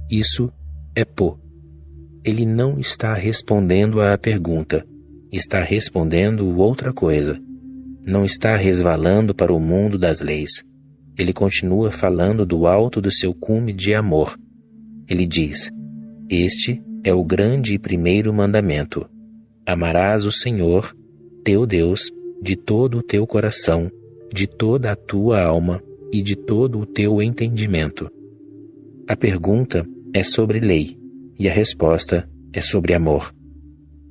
Isso é pô. Ele não está respondendo à pergunta, está respondendo outra coisa. Não está resvalando para o mundo das leis. Ele continua falando do alto do seu cume de amor. Ele diz: este é o grande e primeiro mandamento. Amarás o Senhor, teu Deus, de todo o teu coração, de toda a tua alma e de todo o teu entendimento. A pergunta é sobre lei e a resposta é sobre amor.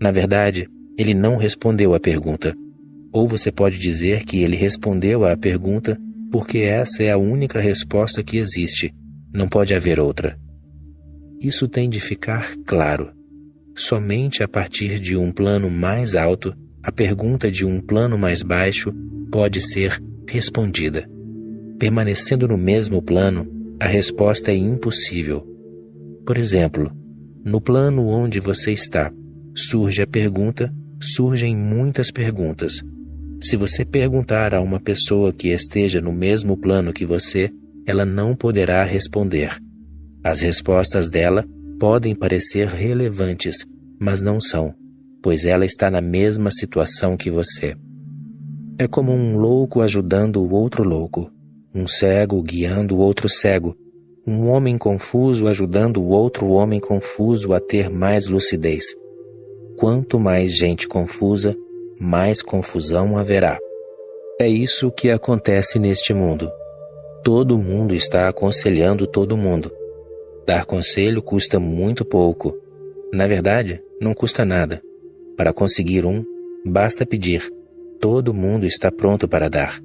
Na verdade, ele não respondeu à pergunta. Ou você pode dizer que ele respondeu à pergunta porque essa é a única resposta que existe. Não pode haver outra. Isso tem de ficar claro. Somente a partir de um plano mais alto, a pergunta de um plano mais baixo pode ser respondida. Permanecendo no mesmo plano, a resposta é impossível. Por exemplo, no plano onde você está, surge a pergunta, surgem muitas perguntas. Se você perguntar a uma pessoa que esteja no mesmo plano que você, ela não poderá responder. As respostas dela podem parecer relevantes, mas não são, pois ela está na mesma situação que você. É como um louco ajudando o outro louco, um cego guiando o outro cego, um homem confuso ajudando o outro homem confuso a ter mais lucidez. Quanto mais gente confusa, mais confusão haverá. É isso que acontece neste mundo. Todo mundo está aconselhando todo mundo. Dar conselho custa muito pouco. Na verdade, não custa nada. Para conseguir um, basta pedir. Todo mundo está pronto para dar.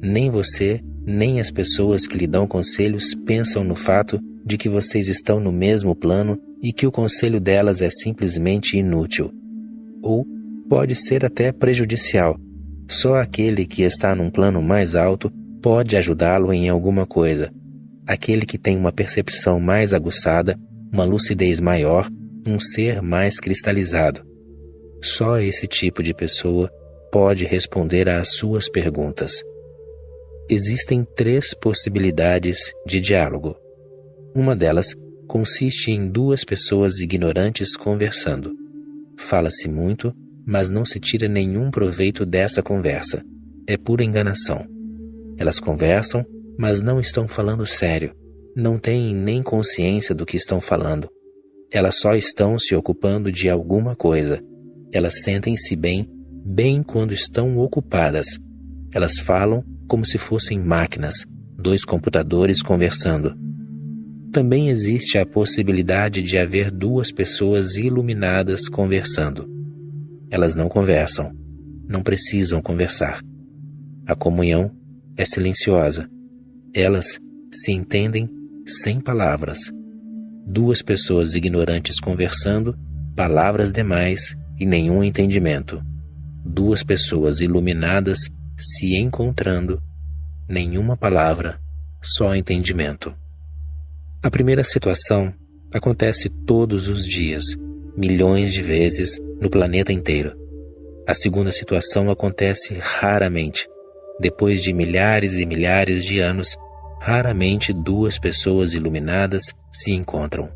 Nem você, nem as pessoas que lhe dão conselhos pensam no fato de que vocês estão no mesmo plano e que o conselho delas é simplesmente inútil. Ou pode ser até prejudicial. Só aquele que está num plano mais alto pode ajudá-lo em alguma coisa. Aquele que tem uma percepção mais aguçada, uma lucidez maior, um ser mais cristalizado. Só esse tipo de pessoa pode responder às suas perguntas. Existem 3 possibilidades de diálogo. Uma delas consiste em 2 pessoas ignorantes conversando. Fala-se muito, mas não se tira nenhum proveito dessa conversa. É pura enganação. Elas conversam, mas não estão falando sério. Não têm nem consciência do que estão falando. Elas só estão se ocupando de alguma coisa. Elas sentem-se bem quando estão ocupadas. Elas falam como se fossem máquinas, 2 computadores conversando. Também existe a possibilidade de haver 2 pessoas iluminadas conversando. Elas não conversam, não precisam conversar. A comunhão é silenciosa. Elas se entendem sem palavras. 2 pessoas ignorantes conversando, palavras demais e nenhum entendimento. 2 pessoas iluminadas se encontrando, nenhuma palavra, só entendimento. A primeira situação acontece todos os dias, milhões de vezes no planeta inteiro. A segunda situação acontece raramente. Depois de milhares e milhares de anos, raramente 2 pessoas iluminadas se encontram.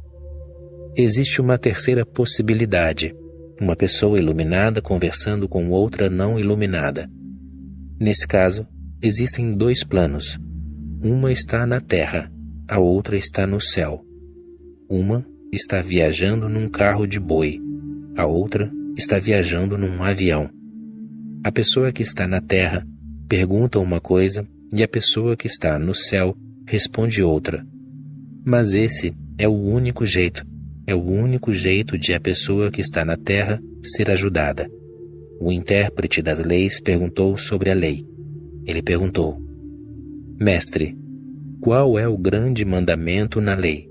Existe uma terceira possibilidade, uma pessoa iluminada conversando com outra não iluminada. Nesse caso, existem 2 planos. Uma está na Terra, a outra está no céu. Uma está viajando num carro de boi, a outra está viajando num avião. A pessoa que está na Terra pergunta uma coisa e a pessoa que está no céu responde outra. Mas esse é o único jeito de a pessoa que está na Terra ser ajudada. O intérprete das leis perguntou sobre a lei. Ele perguntou: Mestre, qual é o grande mandamento na lei?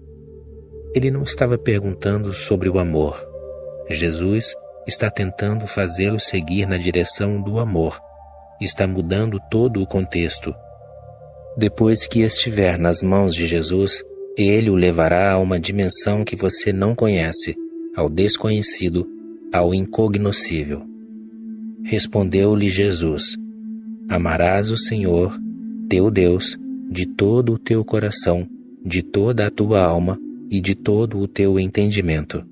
Ele não estava perguntando sobre o amor. Jesus está tentando fazê-lo seguir na direção do amor. Está mudando todo o contexto. Depois que estiver nas mãos de Jesus, Ele o levará a uma dimensão que você não conhece, ao desconhecido, ao incognoscível. Respondeu-lhe Jesus: Amarás o Senhor, teu Deus, de todo o teu coração, de toda a tua alma e de todo o teu entendimento.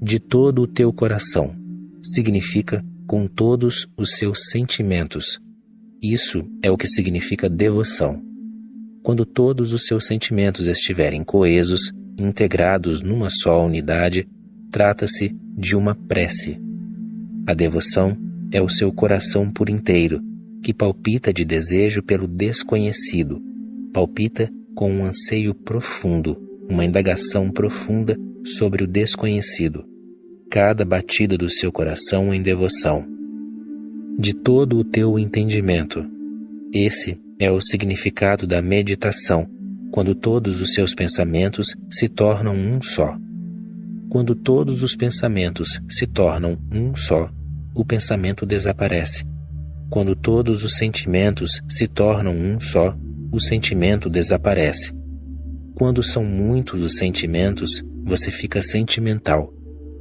De todo o teu coração significa com todos os seus sentimentos. Isso é o que significa devoção. Quando todos os seus sentimentos estiverem coesos, integrados numa só unidade, trata-se de uma prece. A devoção é o seu coração por inteiro, que palpita de desejo pelo desconhecido, palpita com um anseio profundo, uma indagação profunda sobre o desconhecido. Cada batida do seu coração em devoção. De todo o teu entendimento. Esse é o significado da meditação, quando todos os seus pensamentos se tornam um só. Quando todos os pensamentos se tornam um só, o pensamento desaparece. Quando todos os sentimentos se tornam um só, o sentimento desaparece. Quando são muitos os sentimentos, você fica sentimental.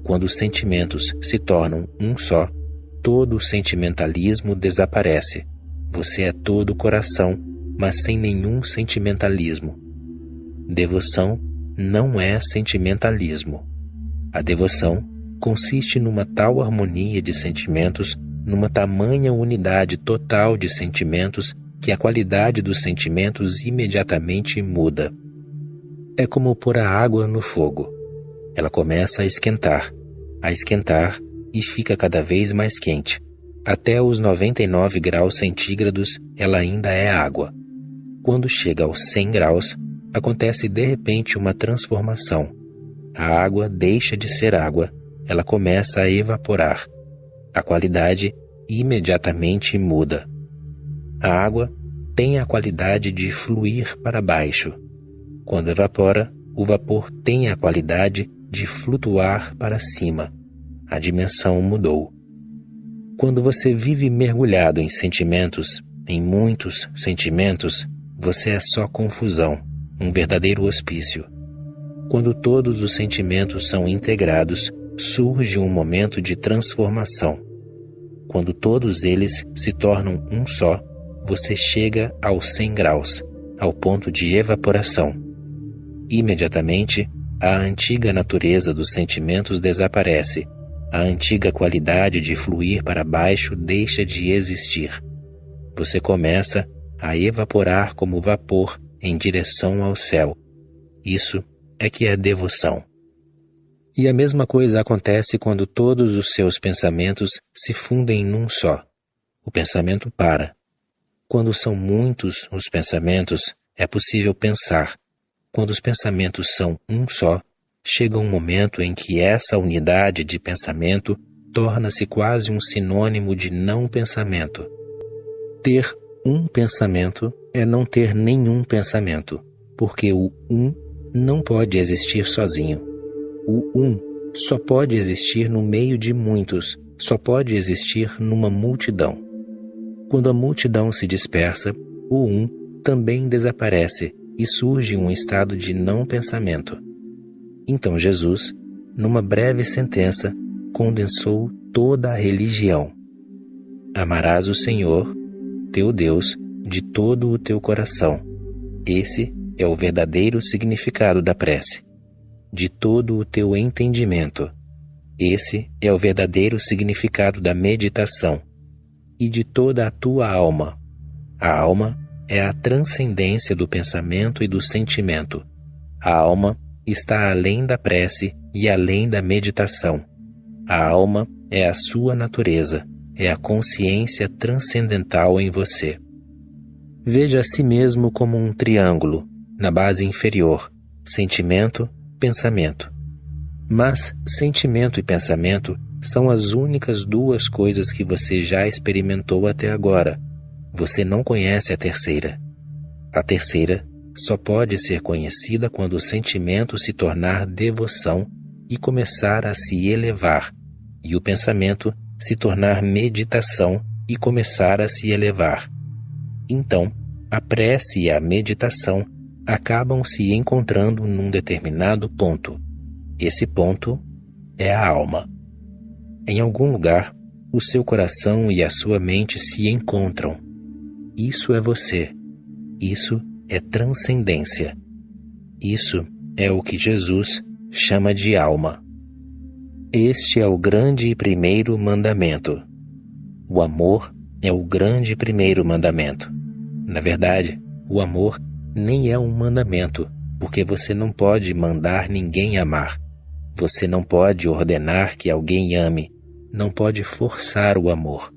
Quando os sentimentos se tornam um só, todo o sentimentalismo desaparece. Você é todo coração, mas sem nenhum sentimentalismo. Devoção não é sentimentalismo. A devoção consiste numa tal harmonia de sentimentos, numa tamanha unidade total de sentimentos, que a qualidade dos sentimentos imediatamente muda. É como pôr a água no fogo. Ela começa a esquentar e fica cada vez mais quente. Até os 99 graus centígrados ela ainda é água. Quando chega aos 100 graus, acontece de repente uma transformação. A água deixa de ser água, ela começa a evaporar. A qualidade imediatamente muda. A água tem a qualidade de fluir para baixo. Quando evapora, o vapor tem a qualidade de flutuar para cima. A dimensão mudou. Quando você vive mergulhado em sentimentos, em muitos sentimentos, você é só confusão, um verdadeiro hospício. Quando todos os sentimentos são integrados, surge um momento de transformação. Quando todos eles se tornam um só, você chega aos 100 graus, ao ponto de evaporação. Imediatamente, a antiga natureza dos sentimentos desaparece. A antiga qualidade de fluir para baixo deixa de existir. Você começa a evaporar como vapor em direção ao céu. Isso é que é devoção. E a mesma coisa acontece quando todos os seus pensamentos se fundem num só. O pensamento para. Quando são muitos os pensamentos, é possível pensar. Quando os pensamentos são um só, chega um momento em que essa unidade de pensamento torna-se quase um sinônimo de não pensamento. Ter um pensamento é não ter nenhum pensamento, porque o um não pode existir sozinho. O um só pode existir no meio de muitos, só pode existir numa multidão. Quando a multidão se dispersa, o um também desaparece e surge um estado de não pensamento. Então Jesus, numa breve sentença, condensou toda a religião. Amarás o Senhor, teu Deus, de todo o teu coração. Esse é o verdadeiro significado da prece. De todo o teu entendimento. Esse é o verdadeiro significado da meditação. E de toda a tua alma. A alma é a transcendência do pensamento e do sentimento. A alma está além da prece e além da meditação. A alma é a sua natureza, é a consciência transcendental em você. Veja a si mesmo como um triângulo, na base inferior, sentimento, pensamento. Mas sentimento e pensamento são as únicas duas coisas que você já experimentou até agora. Você não conhece a terceira. A terceira só pode ser conhecida quando o sentimento se tornar devoção e começar a se elevar, e o pensamento se tornar meditação e começar a se elevar. Então, a prece e a meditação acabam se encontrando num determinado ponto. Esse ponto é a alma. Em algum lugar, o seu coração e a sua mente se encontram. Isso é você. Isso é transcendência. Isso é o que Jesus chama de alma. Este é o grande e primeiro mandamento. O amor é o grande primeiro mandamento. Na verdade, o amor nem é um mandamento, porque você não pode mandar ninguém amar. Você não pode ordenar que alguém ame, não pode forçar o amor.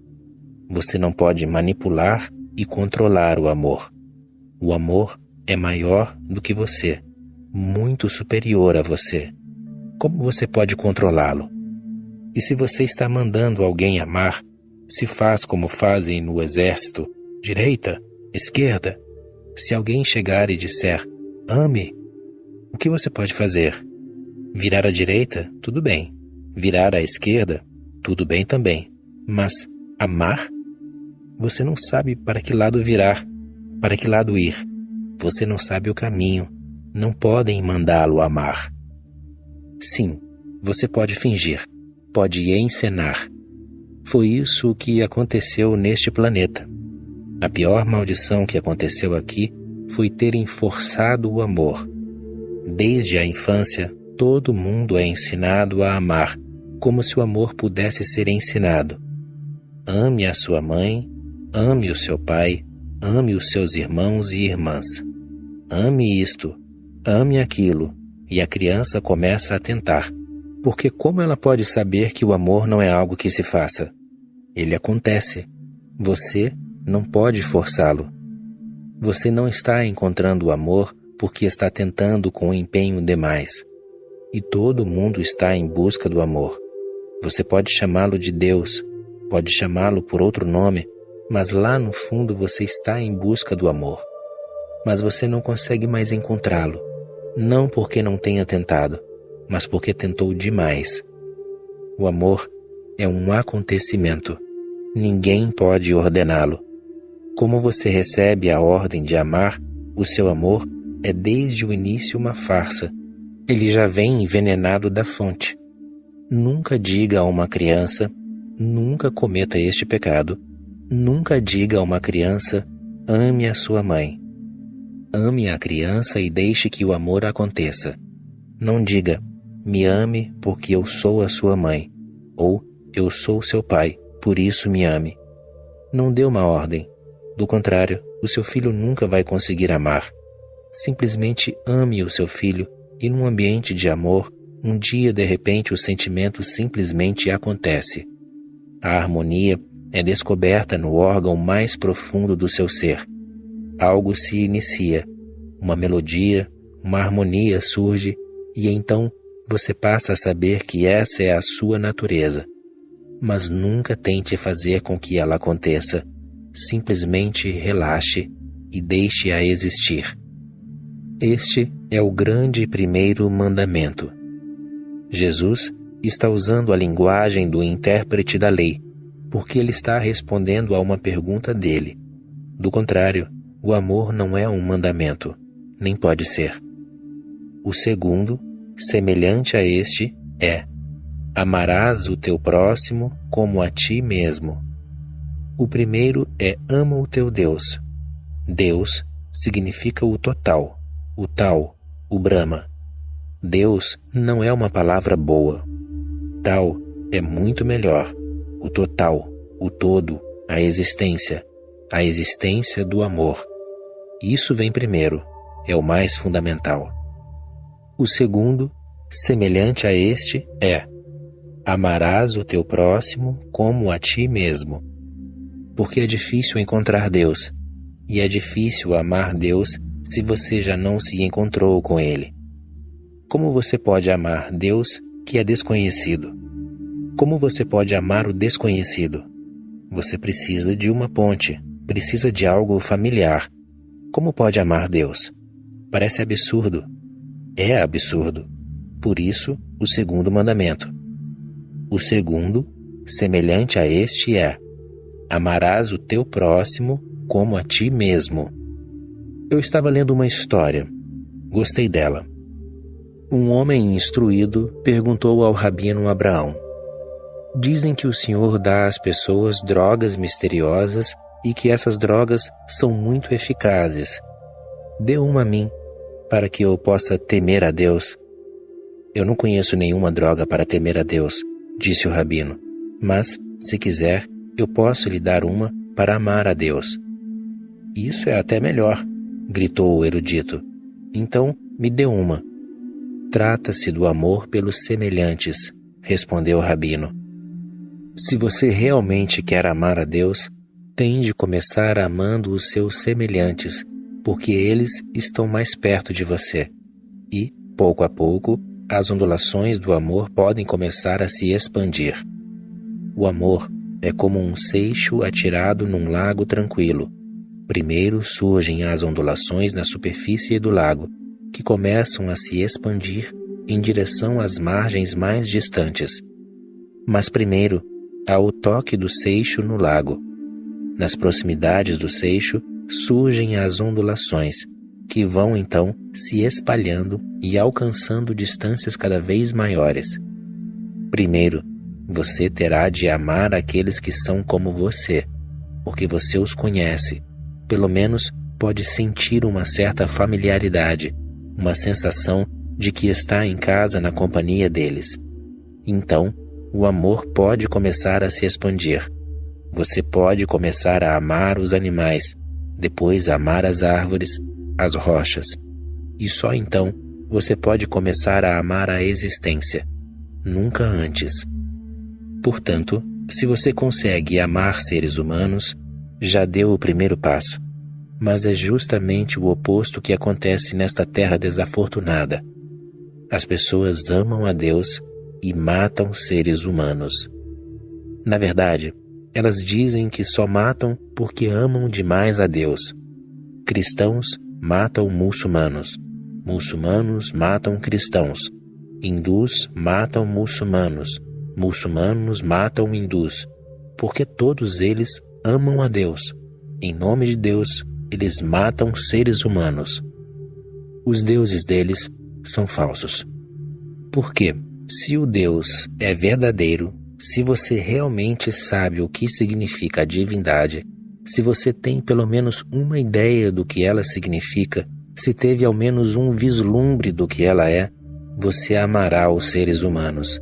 Você não pode manipular e controlar o amor. O amor é maior do que você, muito superior a você. Como você pode controlá-lo? E se você está mandando alguém amar, se faz como fazem no exército, direita, esquerda. Se alguém chegar e disser, ame, o que você pode fazer? Virar à direita? Tudo bem. Virar à esquerda? Tudo bem também. Mas amar? Você não sabe para que lado virar, para que lado ir. Você não sabe o caminho. Não podem mandá-lo amar. Sim, você pode fingir, pode encenar. Foi isso que aconteceu neste planeta. A pior maldição que aconteceu aqui foi terem forçado o amor. Desde a infância, todo mundo é ensinado a amar, como se o amor pudesse ser ensinado. Ame a sua mãe, ame o seu pai, ame os seus irmãos e irmãs. Ame isto, ame aquilo, e a criança começa a tentar, porque como ela pode saber que o amor não é algo que se faça? Ele acontece. Você não pode forçá-lo. Você não está encontrando o amor porque está tentando com empenho demais. E todo mundo está em busca do amor. Você pode chamá-lo de Deus, pode chamá-lo por outro nome, mas lá no fundo você está em busca do amor. Mas você não consegue mais encontrá-lo, não porque não tenha tentado, mas porque tentou demais. O amor é um acontecimento. Ninguém pode ordená-lo. Como você recebe a ordem de amar, o seu amor é desde o início uma farsa. Ele já vem envenenado da fonte. Nunca diga a uma criança, nunca cometa este pecado. Nunca diga a uma criança, ame a sua mãe. Ame a criança e deixe que o amor aconteça. Não diga, me ame porque eu sou a sua mãe, ou eu sou seu pai, por isso me ame. Não dê uma ordem. Do contrário, o seu filho nunca vai conseguir amar. Simplesmente ame o seu filho e num ambiente de amor, um dia de repente o sentimento simplesmente acontece. A harmonia é descoberta no órgão mais profundo do seu ser. Algo se inicia, uma melodia, uma harmonia surge e então você passa a saber que essa é a sua natureza. Mas nunca tente fazer com que ela aconteça. Simplesmente relaxe e deixe-a existir. Este é o grande primeiro mandamento. Jesus está usando a linguagem do intérprete da lei, porque ele está respondendo a uma pergunta dele. Do contrário, o amor não é um mandamento, nem pode ser. O segundo, semelhante a este, é: amarás o teu próximo como a ti mesmo. O primeiro é ama o teu Deus. Deus significa o total, o tal, o Brahma. Deus não é uma palavra boa. Tal é muito melhor. O total, o todo, a existência do amor. Isso vem primeiro, é o mais fundamental. O segundo, semelhante a este, é: amarás o teu próximo como a ti mesmo. Porque é difícil encontrar Deus, e é difícil amar Deus se você já não se encontrou com Ele. Como você pode amar Deus que é desconhecido? Como você pode amar o desconhecido? Você precisa de uma ponte, precisa de algo familiar. Como pode amar Deus? Parece absurdo. É absurdo. Por isso, o segundo mandamento. O segundo, semelhante a este, é: amarás o teu próximo como a ti mesmo. Eu estava lendo uma história. Gostei dela. Um homem instruído perguntou ao rabino Abraão: dizem que o Senhor dá às pessoas drogas misteriosas e que essas drogas são muito eficazes. Dê uma a mim. para que eu possa temer a Deus? Eu não conheço nenhuma droga para temer a Deus, disse o rabino, mas, se quiser, eu posso lhe dar uma para amar a Deus. Isso é até melhor, gritou o erudito. Então, me dê uma. Trata-se do amor pelos semelhantes, respondeu o rabino. Se você realmente quer amar a Deus, tem de começar amando os seus semelhantes, porque eles estão mais perto de você. E, pouco a pouco, as ondulações do amor podem começar a se expandir. O amor é como um seixo atirado num lago tranquilo. Primeiro surgem as ondulações na superfície do lago, que começam a se expandir em direção às margens mais distantes. Mas primeiro há o toque do seixo no lago. Nas proximidades do seixo surgem as ondulações, que vão então se espalhando e alcançando distâncias cada vez maiores. Primeiro, você terá de amar aqueles que são como você, porque você os conhece. Pelo menos pode sentir uma certa familiaridade, uma sensação de que está em casa na companhia deles. Então, o amor pode começar a se expandir. Você pode começar a amar os animais, depois amar as árvores, as rochas. E só então você pode começar a amar a existência, nunca antes. Portanto, se você consegue amar seres humanos, já deu o primeiro passo. Mas é justamente o oposto que acontece nesta terra desafortunada. As pessoas amam a Deus e matam seres humanos. Na verdade, elas dizem que só matam porque amam demais a Deus. Cristãos matam muçulmanos. Muçulmanos matam cristãos. Hindus matam muçulmanos. Muçulmanos matam hindus. Porque todos eles amam a Deus. Em nome de Deus, eles matam seres humanos. Os deuses deles são falsos. Porque, se o Deus é verdadeiro, se você realmente sabe o que significa a divindade, se você tem pelo menos uma ideia do que ela significa, se teve ao menos um vislumbre do que ela é, você amará os seres humanos,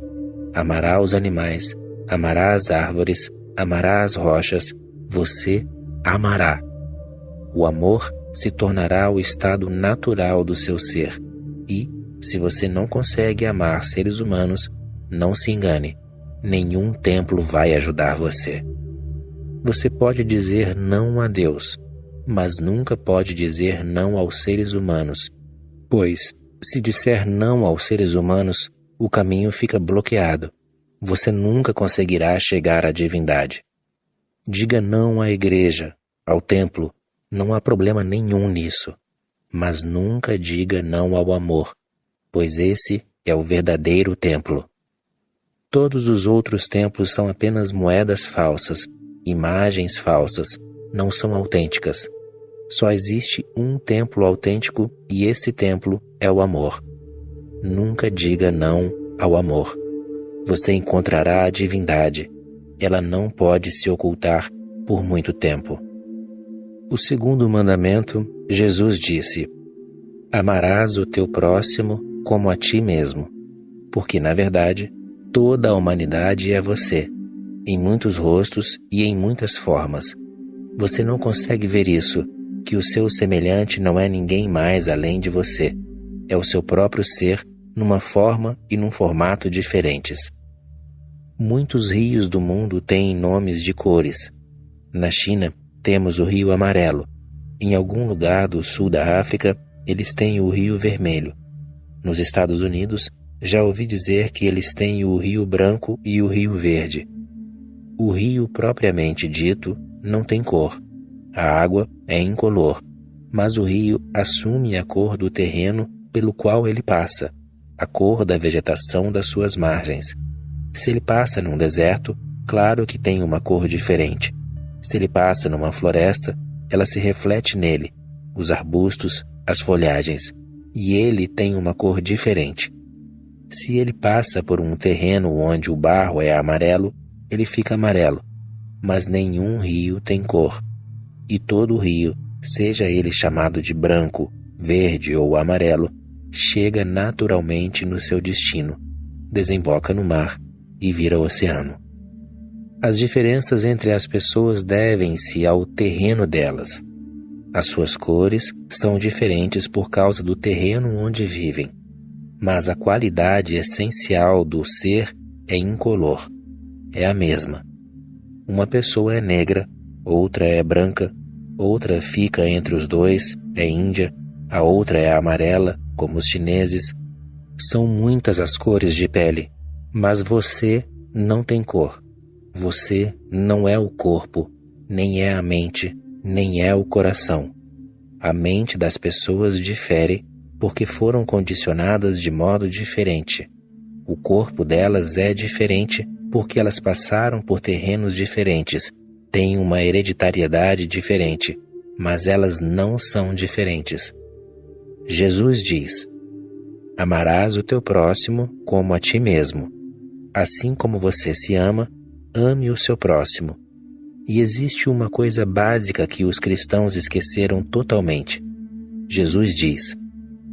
amará os animais, amará as árvores, amará as rochas, você amará. O amor se tornará o estado natural do seu ser e, se você não consegue amar seres humanos, não se engane, nenhum templo vai ajudar você. Você pode dizer não a Deus, mas nunca pode dizer não aos seres humanos, pois, se disser não aos seres humanos, o caminho fica bloqueado. Você nunca conseguirá chegar à divindade. Diga não à igreja, ao templo, não há problema nenhum nisso, mas nunca diga não ao amor, pois esse é o verdadeiro templo. Todos os outros templos são apenas moedas falsas, imagens falsas, não são autênticas. Só existe um templo autêntico e esse templo é o amor. Nunca diga não ao amor. Você encontrará a divindade. Ela não pode se ocultar por muito tempo. O segundo mandamento, Jesus disse: amarás o teu próximo como a ti mesmo, porque, na verdade, toda a humanidade é você, em muitos rostos e em muitas formas. Você não consegue ver isso, que o seu semelhante não é ninguém mais além de você. É o seu próprio ser, numa forma e num formato diferentes. Muitos rios do mundo têm nomes de cores. Na China, temos o Rio Amarelo. Em algum lugar do sul da África, eles têm o Rio Vermelho. Nos Estados Unidos, já ouvi dizer que eles têm o Rio Branco e o Rio Verde. O rio propriamente dito não tem cor. A água é incolor, mas o rio assume a cor do terreno pelo qual ele passa, a cor da vegetação das suas margens. Se ele passa num deserto, claro que tem uma cor diferente. Se ele passa numa floresta, ela se reflete nele, os arbustos, as folhagens, e ele tem uma cor diferente. Se ele passa por um terreno onde o barro é amarelo, ele fica amarelo, mas nenhum rio tem cor. E todo rio, seja ele chamado de branco, verde ou amarelo, chega naturalmente no seu destino, desemboca no mar e vira oceano. As diferenças entre as pessoas devem-se ao terreno delas. As suas cores são diferentes por causa do terreno onde vivem, mas a qualidade essencial do ser é incolor, é a mesma. Uma pessoa é negra, outra é branca, outra fica entre os dois, é índia, a outra é amarela, como os chineses. São muitas as cores de pele, mas você não tem cor. Você não é o corpo, nem é a mente, nem é o coração. A mente das pessoas difere porque foram condicionadas de modo diferente. O corpo delas é diferente porque elas passaram por terrenos diferentes, têm uma hereditariedade diferente, mas elas não são diferentes. Jesus diz: amarás o teu próximo como a ti mesmo. Assim como você se ama, ame o seu próximo. E existe uma coisa básica que os cristãos esqueceram totalmente. Jesus diz: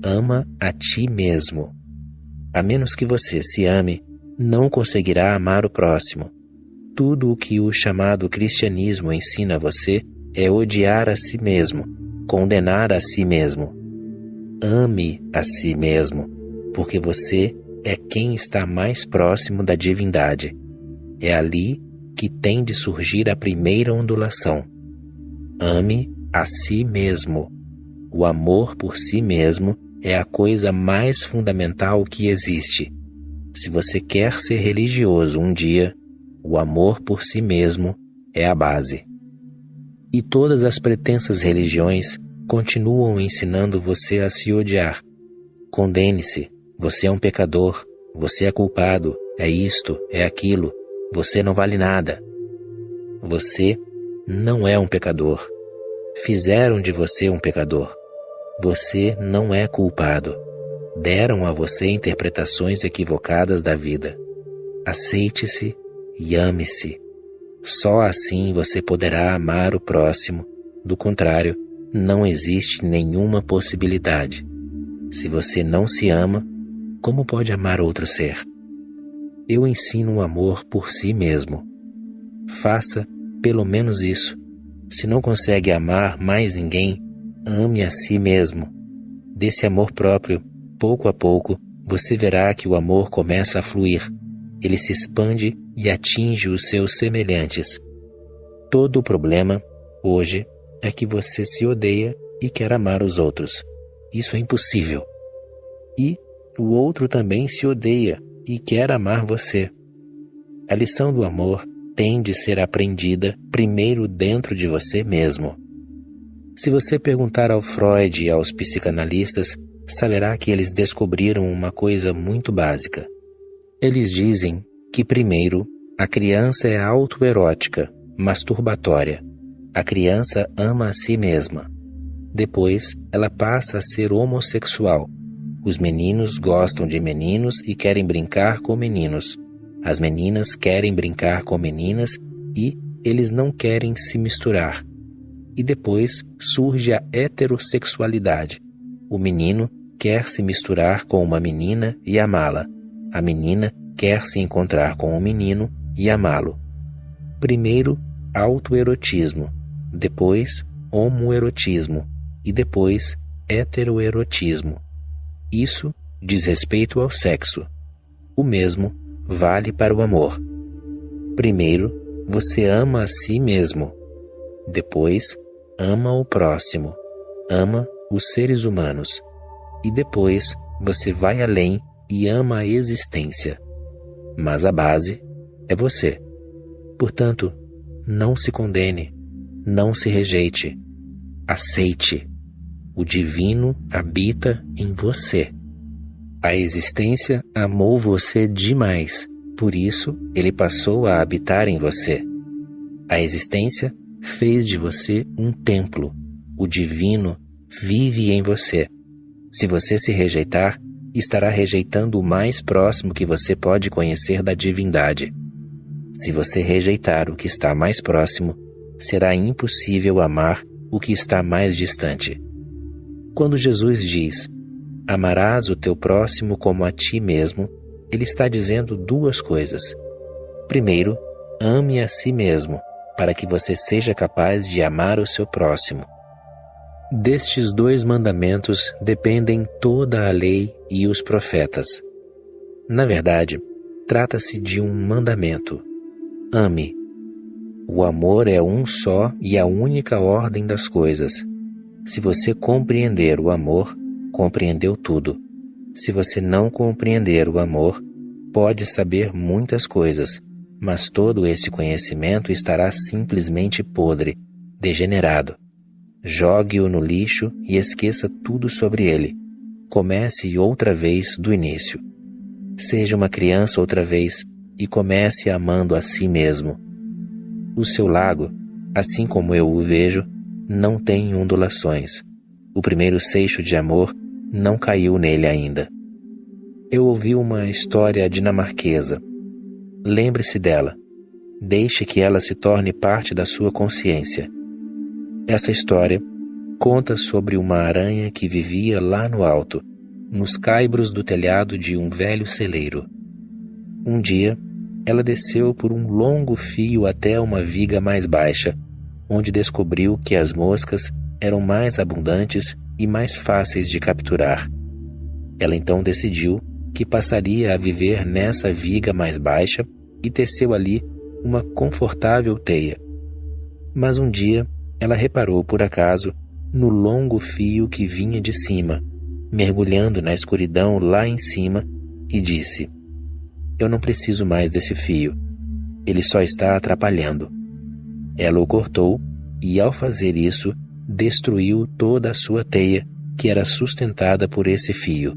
ama a ti mesmo. A menos que você se ame, não conseguirá amar o próximo. Tudo o que o chamado cristianismo ensina a você é odiar a si mesmo, condenar a si mesmo. Ame a si mesmo, porque você é quem está mais próximo da divindade. É ali que tem de surgir a primeira ondulação. Ame a si mesmo. O amor por si mesmo é a coisa mais fundamental que existe. Se você quer ser religioso um dia, o amor por si mesmo é a base. E todas as pretensas religiões continuam ensinando você a se odiar. Condene-se, você é um pecador, você é culpado, é isto, é aquilo, você não vale nada. Você não é um pecador. Fizeram de você um pecador. Você não é culpado. Deram a você interpretações equivocadas da vida. Aceite-se e ame-se. Só assim você poderá amar o próximo. Do contrário, não existe nenhuma possibilidade. Se você não se ama, como pode amar outro ser? Eu ensino o amor por si mesmo. Faça pelo menos isso. Se não consegue amar mais ninguém, ame a si mesmo. Desse amor próprio, pouco a pouco, você verá que o amor começa a fluir. Ele se expande e atinge os seus semelhantes. Todo o problema, hoje, é que você se odeia e quer amar os outros. Isso é impossível. E o outro também se odeia e quer amar você. A lição do amor tem de ser aprendida primeiro dentro de você mesmo. Se você perguntar ao Freud e aos psicanalistas, saberá que eles descobriram uma coisa muito básica. Eles dizem que, primeiro, a criança é autoerótica, masturbatória. A criança ama a si mesma. Depois, ela passa a ser homossexual. Os meninos gostam de meninos e querem brincar com meninos. As meninas querem brincar com meninas e eles não querem se misturar. E depois surge a heterossexualidade. O menino quer se misturar com uma menina e amá-la. A menina quer se encontrar com um menino e amá-lo. Primeiro, autoerotismo, depois, homoerotismo e depois, heteroerotismo. Isso diz respeito ao sexo. O mesmo vale para o amor. Primeiro, você ama a si mesmo. Depois, ama o próximo. Ama os seres humanos. E depois, você vai além e ama a existência. Mas a base é você. Portanto, não se condene, não se rejeite. Aceite. O divino habita em você. A existência amou você demais, por isso ele passou a habitar em você. A existência fez de você um templo. O divino vive em você. Se você se rejeitar, estará rejeitando o mais próximo que você pode conhecer da divindade. Se você rejeitar o que está mais próximo, será impossível amar o que está mais distante. Quando Jesus diz, amarás o teu próximo como a ti mesmo, ele está dizendo duas coisas. Primeiro, ame a si mesmo, para que você seja capaz de amar o seu próximo. Destes dois mandamentos dependem toda a lei e os profetas. Na verdade, trata-se de um mandamento. Ame. O amor é um só e a única ordem das coisas. Se você compreender o amor, compreendeu tudo. Se você não compreender o amor, pode saber muitas coisas, mas todo esse conhecimento estará simplesmente podre, degenerado. Jogue-o no lixo e esqueça tudo sobre ele. Comece outra vez do início. Seja uma criança outra vez e comece amando a si mesmo. O seu lago, assim como eu o vejo, não tem ondulações. O primeiro seixo de amor não caiu nele ainda. Eu ouvi uma história dinamarquesa. Lembre-se dela. Deixe que ela se torne parte da sua consciência. Essa história conta sobre uma aranha que vivia lá no alto, nos caibros do telhado de um velho celeiro. Um dia, ela desceu por um longo fio até uma viga mais baixa, onde descobriu que as moscas eram mais abundantes e mais fáceis de capturar. Ela então decidiu que passaria a viver nessa viga mais baixa e teceu ali uma confortável teia. Mas um dia, ela reparou por acaso no longo fio que vinha de cima, mergulhando na escuridão lá em cima, e disse: eu não preciso mais desse fio. Ele só está atrapalhando. Ela o cortou e, ao fazer isso, destruiu toda a sua teia, que era sustentada por esse fio.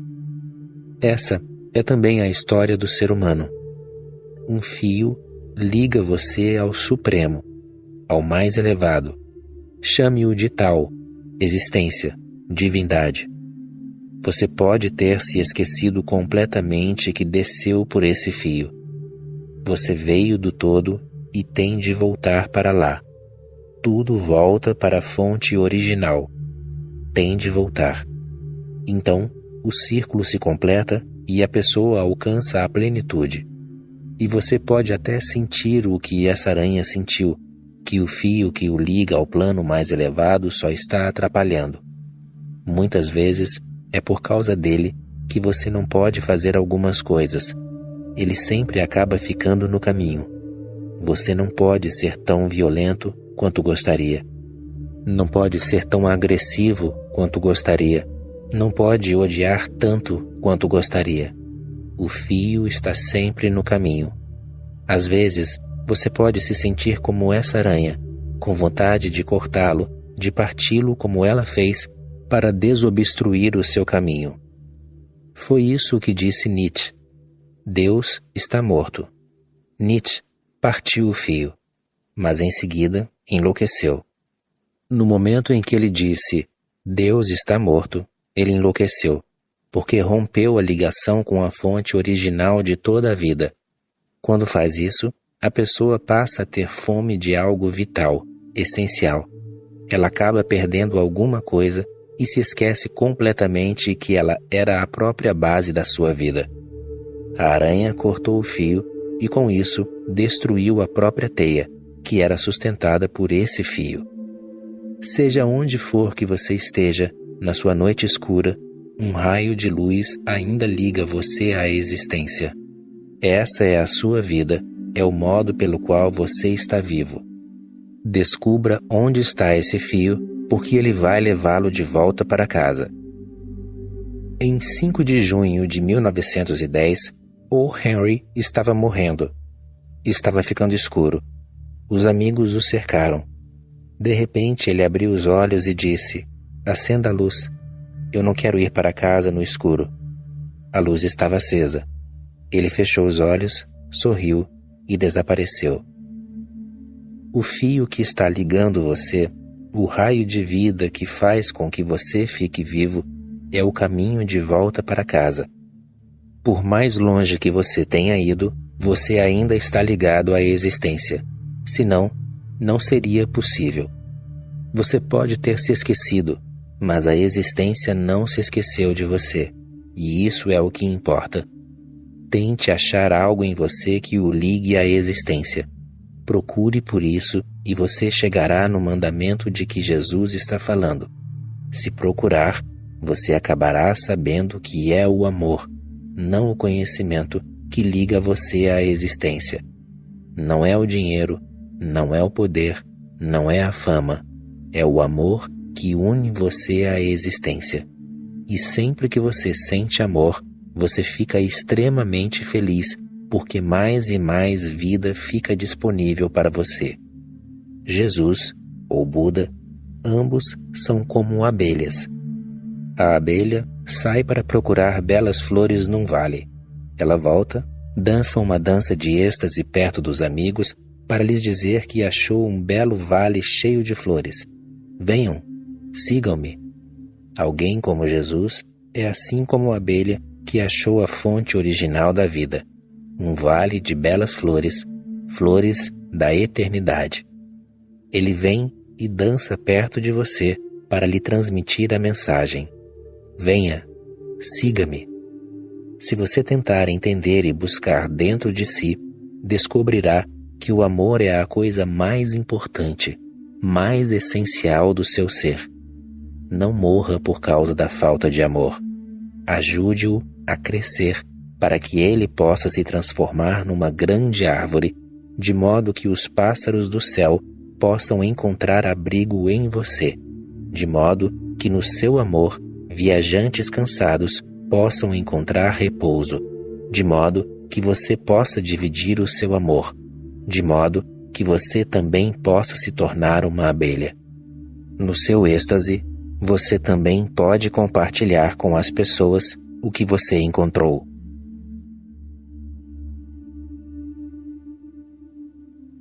Essa é também a história do ser humano. Um fio liga você ao Supremo, ao mais elevado. Chame-o de tal, existência, divindade. Você pode ter se esquecido completamente que desceu por esse fio. Você veio do todo e tem de voltar para lá. Tudo volta para a fonte original. Tem de voltar. Então, o círculo se completa e a pessoa alcança a plenitude. E você pode até sentir o que essa aranha sentiu, que o fio que o liga ao plano mais elevado só está atrapalhando. Muitas vezes, é por causa dele que você não pode fazer algumas coisas. Ele sempre acaba ficando no caminho. Você não pode ser tão violento quanto gostaria. Não pode ser tão agressivo quanto gostaria. Não pode odiar tanto quanto gostaria. O fio está sempre no caminho. Às vezes, você pode se sentir como essa aranha, com vontade de cortá-lo, de parti-lo como ela fez, para desobstruir o seu caminho. Foi isso que disse Nietzsche. Deus está morto. Nietzsche partiu o fio, mas em seguida enlouqueceu. No momento em que ele disse, Deus está morto, ele enlouqueceu, porque rompeu a ligação com a fonte original de toda a vida. Quando faz isso, a pessoa passa a ter fome de algo vital, essencial. Ela acaba perdendo alguma coisa e se esquece completamente que ela era a própria base da sua vida. A aranha cortou o fio e, com isso, destruiu a própria teia, que era sustentada por esse fio. Seja onde for que você esteja, na sua noite escura, um raio de luz ainda liga você à existência. Essa é a sua vida, é o modo pelo qual você está vivo. Descubra onde está esse fio, porque ele vai levá-lo de volta para casa. Em 5 de junho de 1910, O. Henry estava morrendo. Estava ficando escuro. Os amigos o cercaram. De repente ele abriu os olhos e disse, acenda a luz. Eu não quero ir para casa no escuro. A luz estava acesa. Ele fechou os olhos, sorriu e desapareceu. O fio que está ligando você, o raio de vida que faz com que você fique vivo, é o caminho de volta para casa. Por mais longe que você tenha ido, você ainda está ligado à existência. Senão, não seria possível. Você pode ter se esquecido, Mas a existência não se esqueceu de você, e isso é o que importa. Tente achar algo em você que o ligue à existência. Procure por isso e você chegará no mandamento de que Jesus está falando. Se procurar, você acabará sabendo que é o amor, não o conhecimento, que liga você à existência. Não é o dinheiro, não é o poder, não é a fama, é o amor que une você à existência. E sempre que você sente amor, você fica extremamente feliz, porque mais e mais vida fica disponível para você. Jesus, ou Buda, ambos são como abelhas. A abelha sai para procurar belas flores num vale. Ela volta, dança uma dança de êxtase perto dos amigos para lhes dizer que achou um belo vale cheio de flores. Venham, sigam-me. Alguém como Jesus é assim como a abelha que achou a fonte original da vida, um vale de belas flores, flores da eternidade. Ele vem e dança perto de você para lhe transmitir a mensagem. Venha, siga-me. Se você tentar entender e buscar dentro de si, descobrirá que o amor é a coisa mais importante, mais essencial do seu ser. Não morra por causa da falta de amor. Ajude-o a crescer para que ele possa se transformar numa grande árvore, de modo que os pássaros do céu possam encontrar abrigo em você, de modo que no seu amor viajantes cansados possam encontrar repouso, de modo que você possa dividir o seu amor, de modo que você também possa se tornar uma abelha. No seu êxtase, você também pode compartilhar com as pessoas o que você encontrou.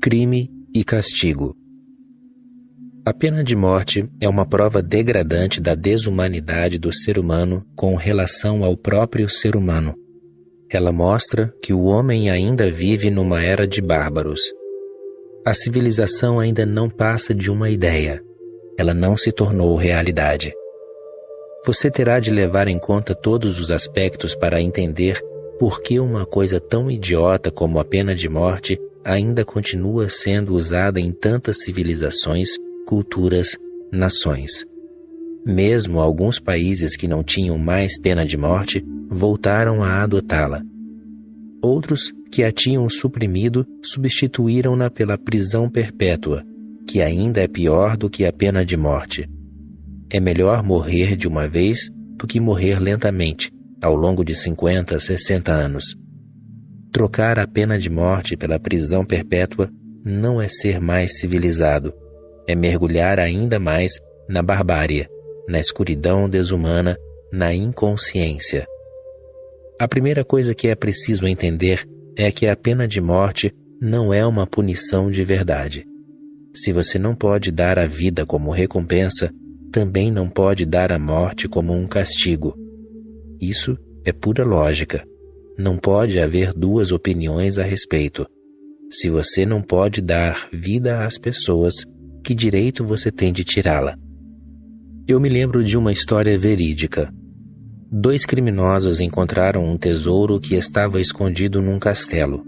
Crime e castigo. A pena de morte é uma prova degradante da desumanidade do ser humano com relação ao próprio ser humano. Ela mostra que o homem ainda vive numa era de bárbaros. A civilização ainda não passa de uma ideia. Ela não se tornou realidade. Você terá de levar em conta todos os aspectos para entender por que uma coisa tão idiota como a pena de morte ainda continua sendo usada em tantas civilizações, culturas, nações. Mesmo alguns países que não tinham mais pena de morte voltaram a adotá-la. Outros que a tinham suprimido substituíram-na pela prisão perpétua, que ainda é pior do que a pena de morte. É melhor morrer de uma vez do que morrer lentamente, ao longo de 50, 60 anos. Trocar a pena de morte pela prisão perpétua não é ser mais civilizado, é mergulhar ainda mais na barbárie, na escuridão desumana, na inconsciência. A primeira coisa que é preciso entender é que a pena de morte não é uma punição de verdade. Se você não pode dar a vida como recompensa, também não pode dar a morte como um castigo. Isso é pura lógica. Não pode haver duas opiniões a respeito. Se você não pode dar vida às pessoas, que direito você tem de tirá-la? Eu me lembro de uma história verídica. 2 criminosos encontraram um tesouro que estava escondido num castelo.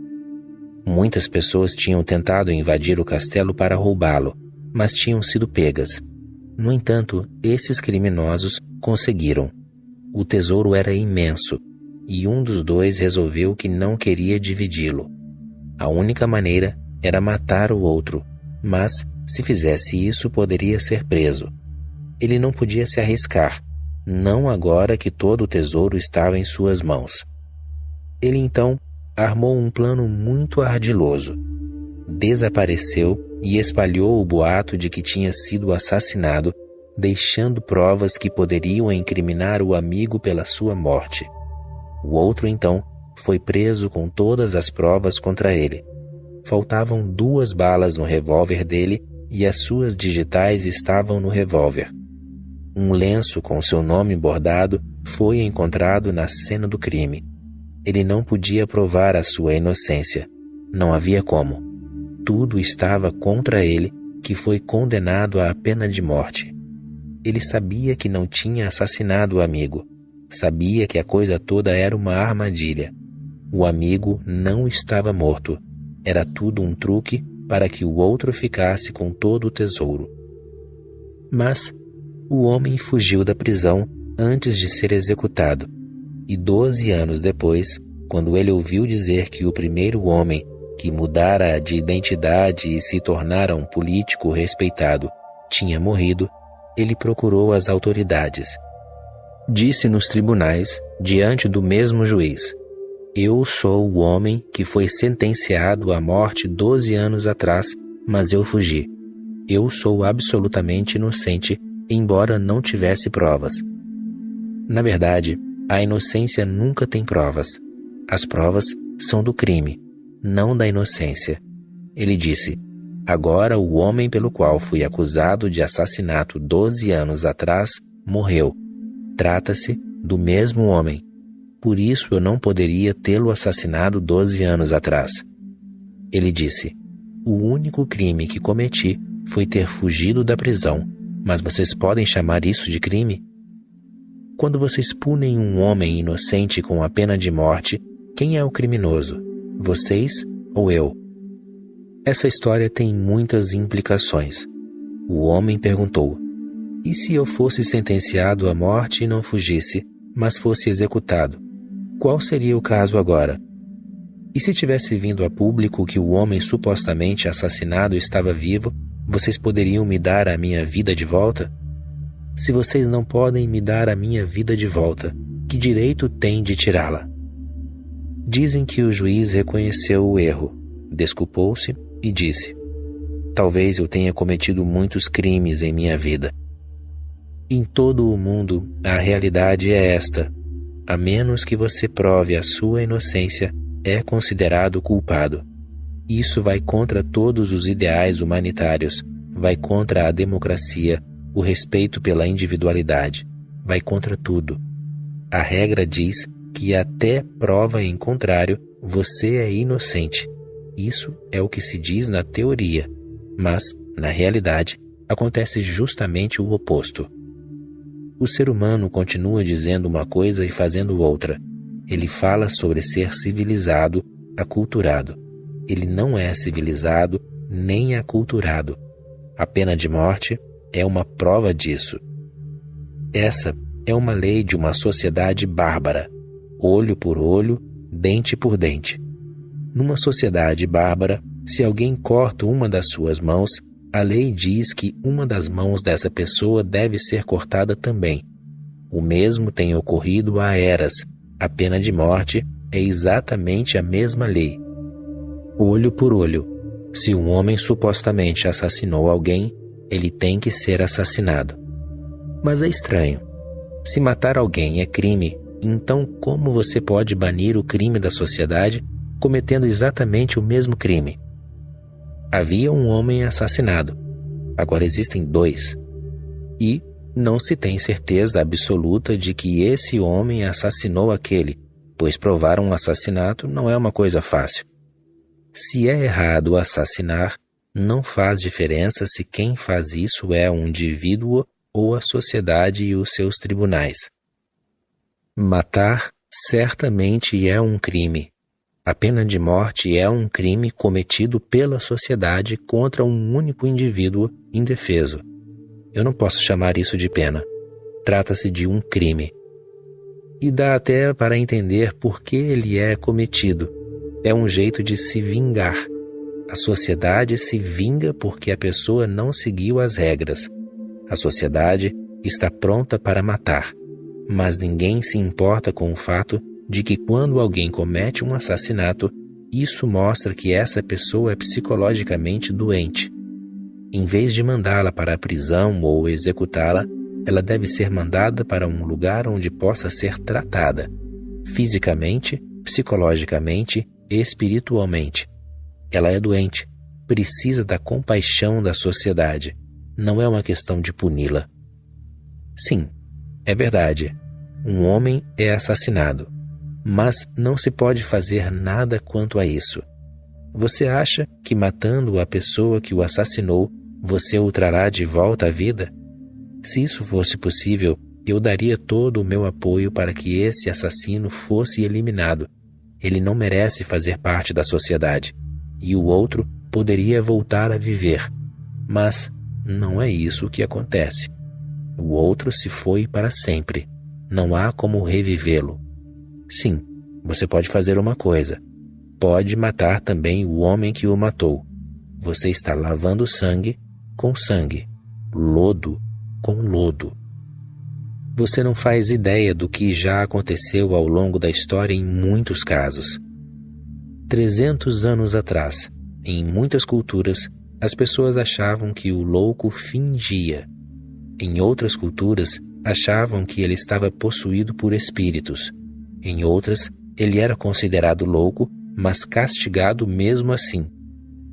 Muitas pessoas tinham tentado invadir o castelo para roubá-lo, mas tinham sido pegas. No entanto, esses criminosos conseguiram. O tesouro era imenso, e um dos 2 resolveu que não queria dividi-lo. A única maneira era matar o outro, mas, se fizesse isso, poderia ser preso. Ele não podia se arriscar, não agora que todo o tesouro estava em suas mãos. Ele então armou um plano muito ardiloso. Desapareceu e espalhou o boato de que tinha sido assassinado, deixando provas que poderiam incriminar o amigo pela sua morte. O outro, então, foi preso com todas as provas contra ele. Faltavam 2 balas no revólver dele e as suas digitais estavam no revólver. Um lenço com seu nome bordado foi encontrado na cena do crime. Ele não podia provar a sua inocência. Não havia como. Tudo estava contra ele, que foi condenado à pena de morte. Ele sabia que não tinha assassinado o amigo. Sabia que a coisa toda era uma armadilha. O amigo não estava morto. Era tudo um truque para que o outro ficasse com todo o tesouro. Mas o homem fugiu da prisão antes de ser executado. E 12 anos depois, quando ele ouviu dizer que o primeiro homem, que mudara de identidade e se tornara um político respeitado, tinha morrido, ele procurou as autoridades. Disse nos tribunais, diante do mesmo juiz: Eu sou o homem que foi sentenciado à morte 12 anos atrás, mas eu fugi. Eu sou absolutamente inocente, embora não tivesse provas. Na verdade, a inocência nunca tem provas. As provas são do crime, não da inocência. Ele disse: Agora o homem pelo qual fui acusado de assassinato 12 anos atrás morreu. Trata-se do mesmo homem. Por isso eu não poderia tê-lo assassinado 12 anos atrás. Ele disse: O único crime que cometi foi ter fugido da prisão, mas vocês podem chamar isso de crime? Quando vocês punem um homem inocente com a pena de morte, quem é o criminoso? Vocês ou eu? Essa história tem muitas implicações. O homem perguntou: E se eu fosse sentenciado à morte e não fugisse, mas fosse executado? Qual seria o caso agora? E se tivesse vindo a público que o homem supostamente assassinado estava vivo, vocês poderiam me dar a minha vida de volta? Se vocês não podem me dar a minha vida de volta, que direito têm de tirá-la? Dizem que o juiz reconheceu o erro, desculpou-se e disse: Talvez eu tenha cometido muitos crimes em minha vida. Em todo o mundo, a realidade é esta: a menos que você prove a sua inocência, é considerado culpado. Isso vai contra todos os ideais humanitários, vai contra a democracia, o respeito pela individualidade, vai contra tudo. A regra diz que até prova em contrário, você é inocente. Isso é o que se diz na teoria, mas, na realidade, acontece justamente o oposto. O ser humano continua dizendo uma coisa e fazendo outra. Ele fala sobre ser civilizado, aculturado. Ele não é civilizado nem aculturado. A pena de morte é uma prova disso. Essa é uma lei de uma sociedade bárbara. Olho por olho, dente por dente. Numa sociedade bárbara, se alguém corta uma das suas mãos, a lei diz que uma das mãos dessa pessoa deve ser cortada também. O mesmo tem ocorrido há eras. A pena de morte é exatamente a mesma lei. Olho por olho. Se um homem supostamente assassinou alguém, ele tem que ser assassinado. Mas é estranho. Se matar alguém é crime, então como você pode banir o crime da sociedade cometendo exatamente o mesmo crime? Havia um homem assassinado. Agora existem 2. E não se tem certeza absoluta de que esse homem assassinou aquele, pois provar um assassinato não é uma coisa fácil. Se é errado assassinar, não faz diferença se quem faz isso é um indivíduo ou a sociedade e os seus tribunais. Matar certamente é um crime. A pena de morte é um crime cometido pela sociedade contra um único indivíduo indefeso. Eu não posso chamar isso de pena. Trata-se de um crime. E dá até para entender por que ele é cometido. É um jeito de se vingar. A sociedade se vinga porque a pessoa não seguiu as regras. A sociedade está pronta para matar, mas ninguém se importa com o fato de que quando alguém comete um assassinato, isso mostra que essa pessoa é psicologicamente doente. Em vez de mandá-la para a prisão ou executá-la, ela deve ser mandada para um lugar onde possa ser tratada, fisicamente, psicologicamente e espiritualmente. Ela é doente, precisa da compaixão da sociedade. Não é uma questão de puni-la. Sim, é verdade. Um homem é assassinado, mas não se pode fazer nada quanto a isso. Você acha que matando a pessoa que o assassinou, você o trará de volta à vida? Se isso fosse possível, eu daria todo o meu apoio para que esse assassino fosse eliminado. Ele não merece fazer parte da sociedade. E o outro poderia voltar a viver. Mas não é isso que acontece. O outro se foi para sempre. Não há como revivê-lo. Sim, você pode fazer uma coisa. Pode matar também o homem que o matou. Você está lavando sangue com sangue, lodo com lodo. Você não faz ideia do que já aconteceu ao longo da história em muitos casos. 300 anos atrás, em muitas culturas, as pessoas achavam que o louco fingia. Em outras culturas, achavam que ele estava possuído por espíritos. Em outras, ele era considerado louco, mas castigado mesmo assim.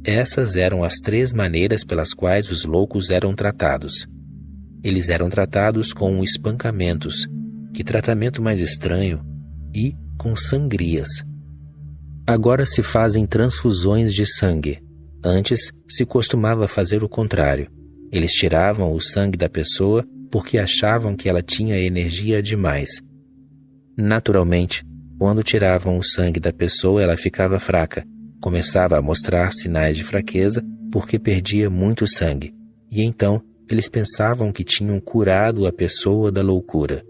Essas eram as 3 maneiras pelas quais os loucos eram tratados. Eles eram tratados com espancamentos, que tratamento mais estranho, e com sangrias. Agora se fazem transfusões de sangue. Antes se costumava fazer o contrário. Eles tiravam o sangue da pessoa porque achavam que ela tinha energia demais. Naturalmente, quando tiravam o sangue da pessoa, ela ficava fraca. Começava a mostrar sinais de fraqueza porque perdia muito sangue. E então, eles pensavam que tinham curado a pessoa da loucura.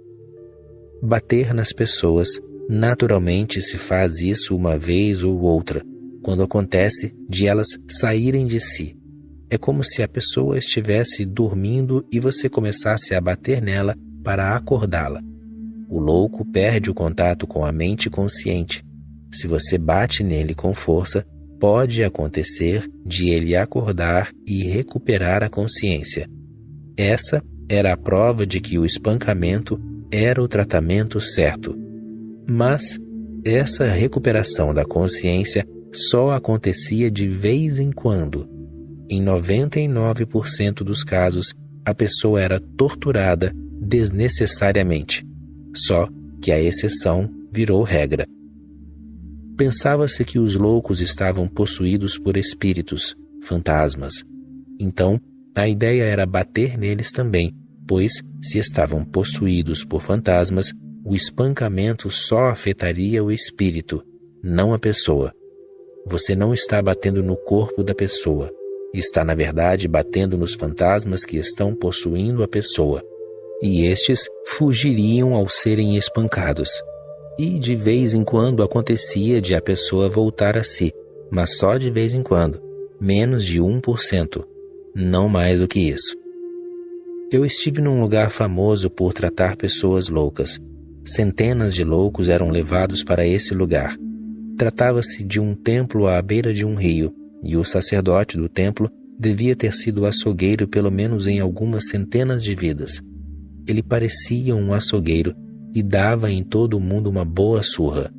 Bater nas pessoas, naturalmente se faz isso uma vez ou outra, quando acontece de elas saírem de si. É como se a pessoa estivesse dormindo e você começasse a bater nela para acordá-la. O louco perde o contato com a mente consciente. Se você bate nele com força, pode acontecer de ele acordar e recuperar a consciência. Essa era a prova de que o espancamento era o tratamento certo. Mas essa recuperação da consciência só acontecia de vez em quando. Em 99% dos casos, a pessoa era torturada desnecessariamente. Só que a exceção virou regra. Pensava-se que os loucos estavam possuídos por espíritos, fantasmas. Então, a ideia era bater neles também, pois, se estavam possuídos por fantasmas, o espancamento só afetaria o espírito, não a pessoa. Você não está batendo no corpo da pessoa. Está, na verdade, batendo nos fantasmas que estão possuindo a pessoa. E estes fugiriam ao serem espancados. E de vez em quando acontecia de a pessoa voltar a si, mas só de vez em quando, menos de 1%, não mais do que isso. Eu estive num lugar famoso por tratar pessoas loucas. Centenas de loucos eram levados para esse lugar. Tratava-se de um templo à beira de um rio, e o sacerdote do templo devia ter sido açougueiro pelo menos em algumas centenas de vidas. Ele parecia um açougueiro e dava em todo mundo uma boa surra.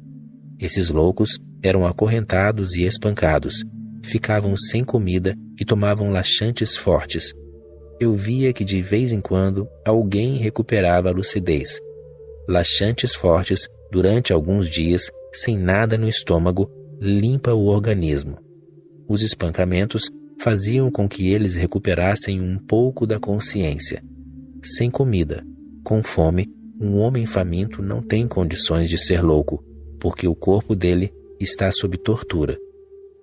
Esses loucos eram acorrentados e espancados, ficavam sem comida e tomavam laxantes fortes. Eu via que de vez em quando alguém recuperava a lucidez. Laxantes fortes, durante alguns dias, sem nada no estômago, limpa o organismo. Os espancamentos faziam com que eles recuperassem um pouco da consciência. Sem comida, com fome, um homem faminto não tem condições de ser louco, porque o corpo dele está sob tortura.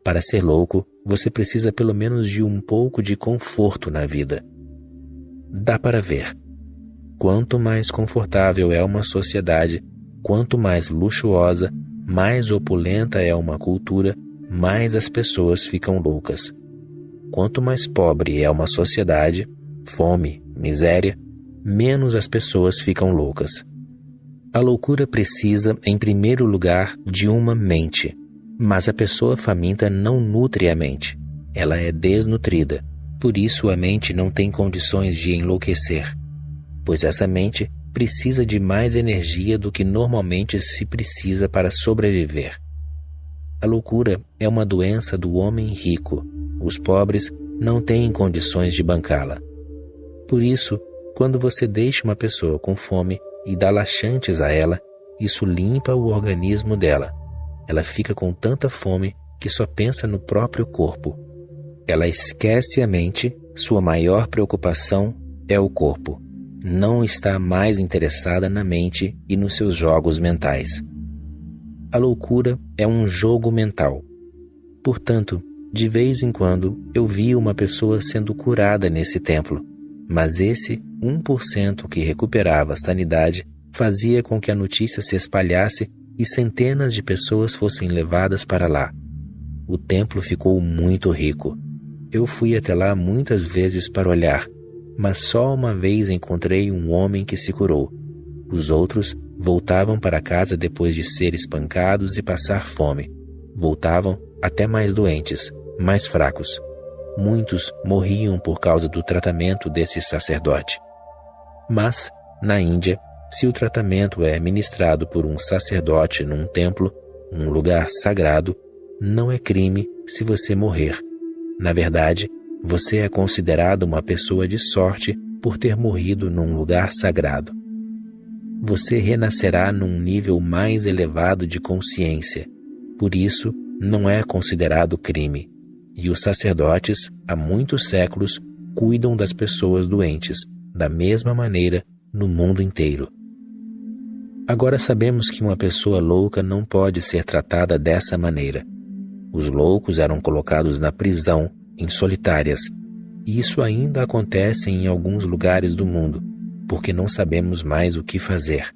Para ser louco, você precisa pelo menos de um pouco de conforto na vida. Dá para ver. Quanto mais confortável é uma sociedade, quanto mais luxuosa, mais opulenta é uma cultura, mais as pessoas ficam loucas. Quanto mais pobre é uma sociedade, fome, miséria, menos as pessoas ficam loucas. A loucura precisa, em primeiro lugar, de uma mente. Mas a pessoa faminta não nutre a mente. Ela é desnutrida. Por isso a mente não tem condições de enlouquecer. Pois essa mente precisa de mais energia do que normalmente se precisa para sobreviver. A loucura é uma doença do homem rico. Os pobres não têm condições de bancá-la. Por isso, quando você deixa uma pessoa com fome e dá laxantes a ela, isso limpa o organismo dela. Ela fica com tanta fome que só pensa no próprio corpo. Ela esquece a mente, sua maior preocupação é o corpo. não está mais interessada na mente e nos seus jogos mentais. A loucura é um jogo mental. Portanto, de vez em quando eu via uma pessoa sendo curada nesse templo, mas esse 1% que recuperava a sanidade fazia com que a notícia se espalhasse e centenas de pessoas fossem levadas para lá. O templo ficou muito rico. Eu fui até lá muitas vezes para olhar, mas só uma vez encontrei um homem que se curou. Os outros voltavam para casa depois de ser espancados e passar fome. Voltavam até mais doentes, mais fracos. Muitos morriam por causa do tratamento desse sacerdote. Mas, na Índia, se o tratamento é ministrado por um sacerdote num templo, um lugar sagrado, não é crime se você morrer. Na verdade, você é considerado uma pessoa de sorte por ter morrido num lugar sagrado. Você renascerá num nível mais elevado de consciência. Por isso, não é considerado crime. E os sacerdotes, há muitos séculos, cuidam das pessoas doentes, da mesma maneira, no mundo inteiro. Agora sabemos que uma pessoa louca não pode ser tratada dessa maneira. Os loucos eram colocados na prisão, em solitárias. E isso ainda acontece em alguns lugares do mundo, porque não sabemos mais o que fazer.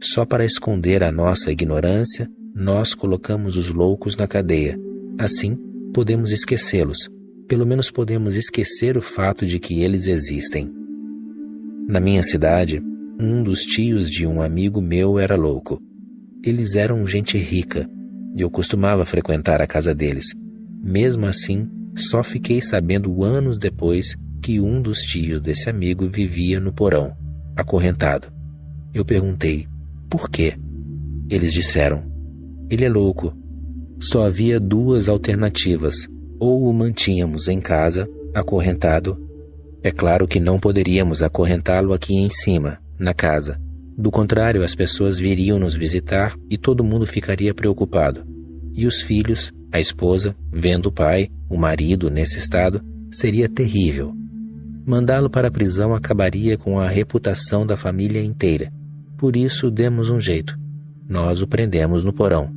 Só para esconder a nossa ignorância, nós colocamos os loucos na cadeia. Assim, podemos esquecê-los. Pelo menos podemos esquecer o fato de que eles existem. Na minha cidade, um dos tios de um amigo meu era louco. Eles eram gente rica, e eu costumava frequentar a casa deles. Mesmo assim, só fiquei sabendo anos depois que um dos tios desse amigo vivia no porão, acorrentado. Eu perguntei, por quê? Eles disseram, ele é louco. Só havia duas alternativas, ou o mantínhamos em casa, acorrentado. É claro que não poderíamos acorrentá-lo aqui em cima, na casa. Do contrário, as pessoas viriam nos visitar e todo mundo ficaria preocupado. E os filhos, a esposa, vendo o pai, o marido nesse estado, seria terrível. Mandá-lo para a prisão acabaria com a reputação da família inteira. Por isso demos um jeito. Nós o prendemos no porão.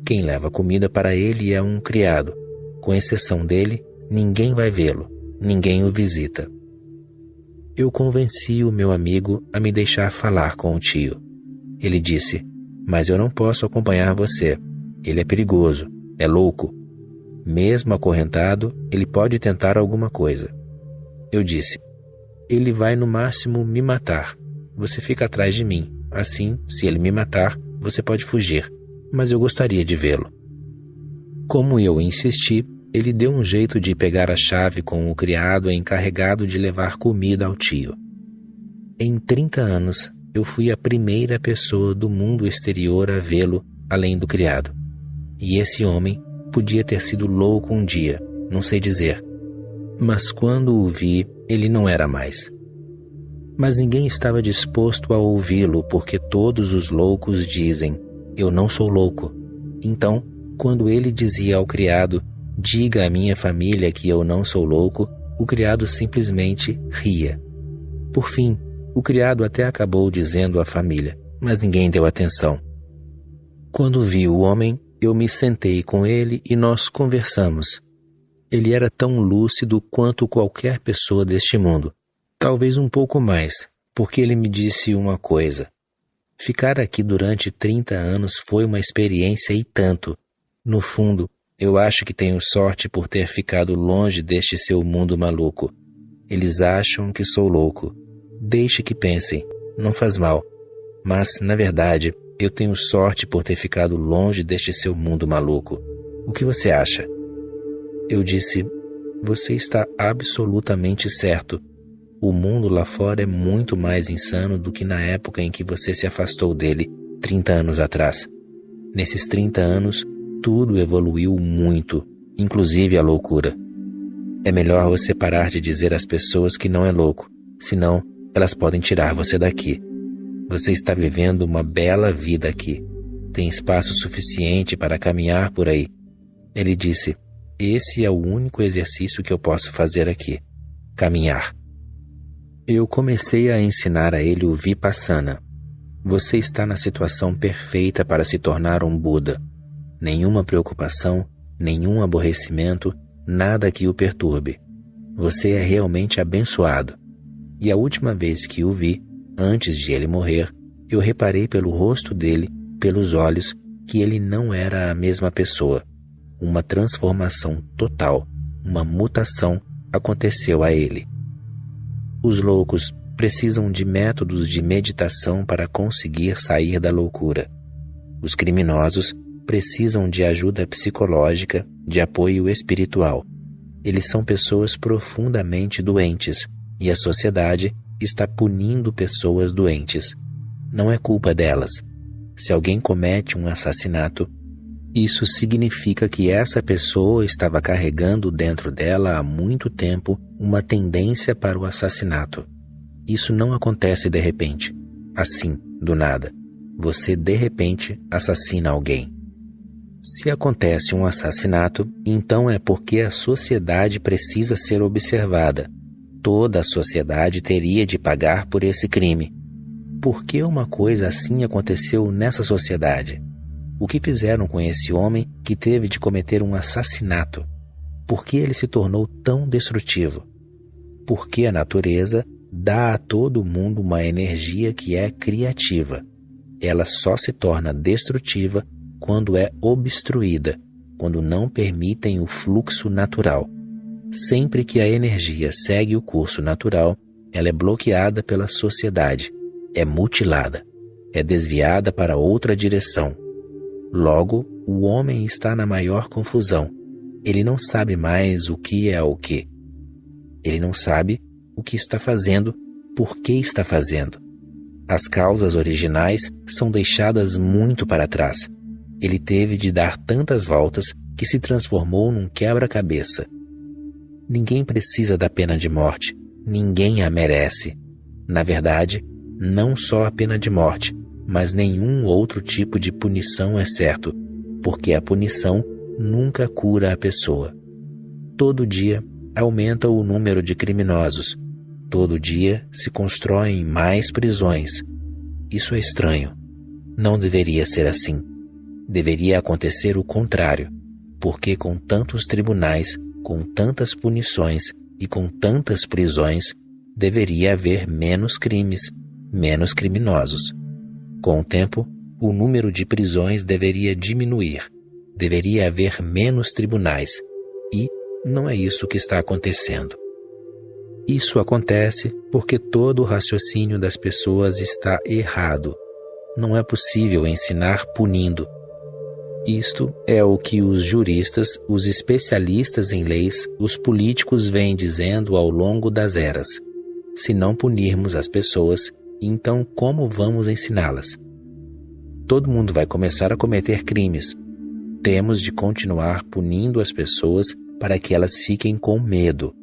Quem leva comida para ele é um criado. Com exceção dele, ninguém vai vê-lo, ninguém o visita. Eu convenci o meu amigo a me deixar falar com o tio. Ele disse, mas eu não posso acompanhar você. Ele é perigoso, é louco. Mesmo acorrentado, ele pode tentar alguma coisa. Eu disse, ele vai no máximo me matar. Você fica atrás de mim. Assim, se ele me matar, você pode fugir. Mas eu gostaria de vê-lo. Como eu insisti, ele deu um jeito de pegar a chave com o criado encarregado de levar comida ao tio. Em 30 anos, eu fui a primeira pessoa do mundo exterior a vê-lo, além do criado. E esse homem podia ter sido louco um dia, não sei dizer. Mas quando o vi, ele não era mais. Mas ninguém estava disposto a ouvi-lo, porque todos os loucos dizem, eu não sou louco. Então, quando ele dizia ao criado, diga à minha família que eu não sou louco, o criado simplesmente ria. Por fim, o criado até acabou dizendo à família, mas ninguém deu atenção. Quando vi o homem, eu me sentei com ele e nós conversamos. Ele era tão lúcido quanto qualquer pessoa deste mundo. Talvez um pouco mais, porque ele me disse uma coisa. Ficar aqui durante 30 anos foi uma experiência e tanto. No fundo, eu acho que tenho sorte por ter ficado longe deste seu mundo maluco. Eles acham que sou louco. Deixe que pensem, não faz mal. Mas, na verdade, eu tenho sorte por ter ficado longe deste seu mundo maluco. O que você acha? Eu disse, você está absolutamente certo. O mundo lá fora é muito mais insano do que na época em que você se afastou dele, 30 anos atrás. Nesses 30 anos, tudo evoluiu muito, inclusive a loucura. É melhor você parar de dizer às pessoas que não é louco, senão elas podem tirar você daqui. Você está vivendo uma bela vida aqui. Tem espaço suficiente para caminhar por aí. Ele disse, esse é o único exercício que eu posso fazer aqui. Caminhar. Eu comecei a ensinar a ele o Vipassana. Você está na situação perfeita para se tornar um Buda. Nenhuma preocupação, nenhum aborrecimento, nada que o perturbe. Você é realmente abençoado. E a última vez que o vi, antes de ele morrer, eu reparei pelo rosto dele, pelos olhos, que ele não era a mesma pessoa. Uma transformação total, uma mutação aconteceu a ele. Os loucos precisam de métodos de meditação para conseguir sair da loucura. Os criminosos precisam de ajuda psicológica, de apoio espiritual. Eles são pessoas profundamente doentes e a sociedade está punindo pessoas doentes. Não é culpa delas. Se alguém comete um assassinato, isso significa que essa pessoa estava carregando dentro dela há muito tempo uma tendência para o assassinato. Isso não acontece de repente, assim, do nada. Você de repente assassina alguém. Se acontece um assassinato, então é porque a sociedade precisa ser observada. Toda a sociedade teria de pagar por esse crime. Por que uma coisa assim aconteceu nessa sociedade? O que fizeram com esse homem que teve de cometer um assassinato? Por que ele se tornou tão destrutivo? Porque a natureza dá a todo mundo uma energia que é criativa. Ela só se torna destrutiva quando é obstruída, quando não permitem o fluxo natural. Sempre que a energia segue o curso natural, ela é bloqueada pela sociedade, é mutilada, é desviada para outra direção. Logo, o homem está na maior confusão. Ele não sabe mais o que é o que. Ele não sabe o que está fazendo, por que está fazendo. As causas originais são deixadas muito para trás. Ele teve de dar tantas voltas que se transformou num quebra-cabeça. Ninguém precisa da pena de morte. Ninguém a merece. Na verdade, não só a pena de morte, mas nenhum outro tipo de punição é certo, porque a punição nunca cura a pessoa. Todo dia aumenta o número de criminosos. Todo dia se constroem mais prisões. Isso é estranho. Não deveria ser assim. Deveria acontecer o contrário, porque com tantos tribunais, com tantas punições e com tantas prisões, deveria haver menos crimes, menos criminosos. Com o tempo, o número de prisões deveria diminuir, deveria haver menos tribunais, e não é isso que está acontecendo. Isso acontece porque todo o raciocínio das pessoas está errado. Não é possível ensinar punindo. Isto é o que os juristas, os especialistas em leis, os políticos vêm dizendo ao longo das eras. Se não punirmos as pessoas, então como vamos ensiná-las? Todo mundo vai começar a cometer crimes. Temos de continuar punindo as pessoas para que elas fiquem com medo.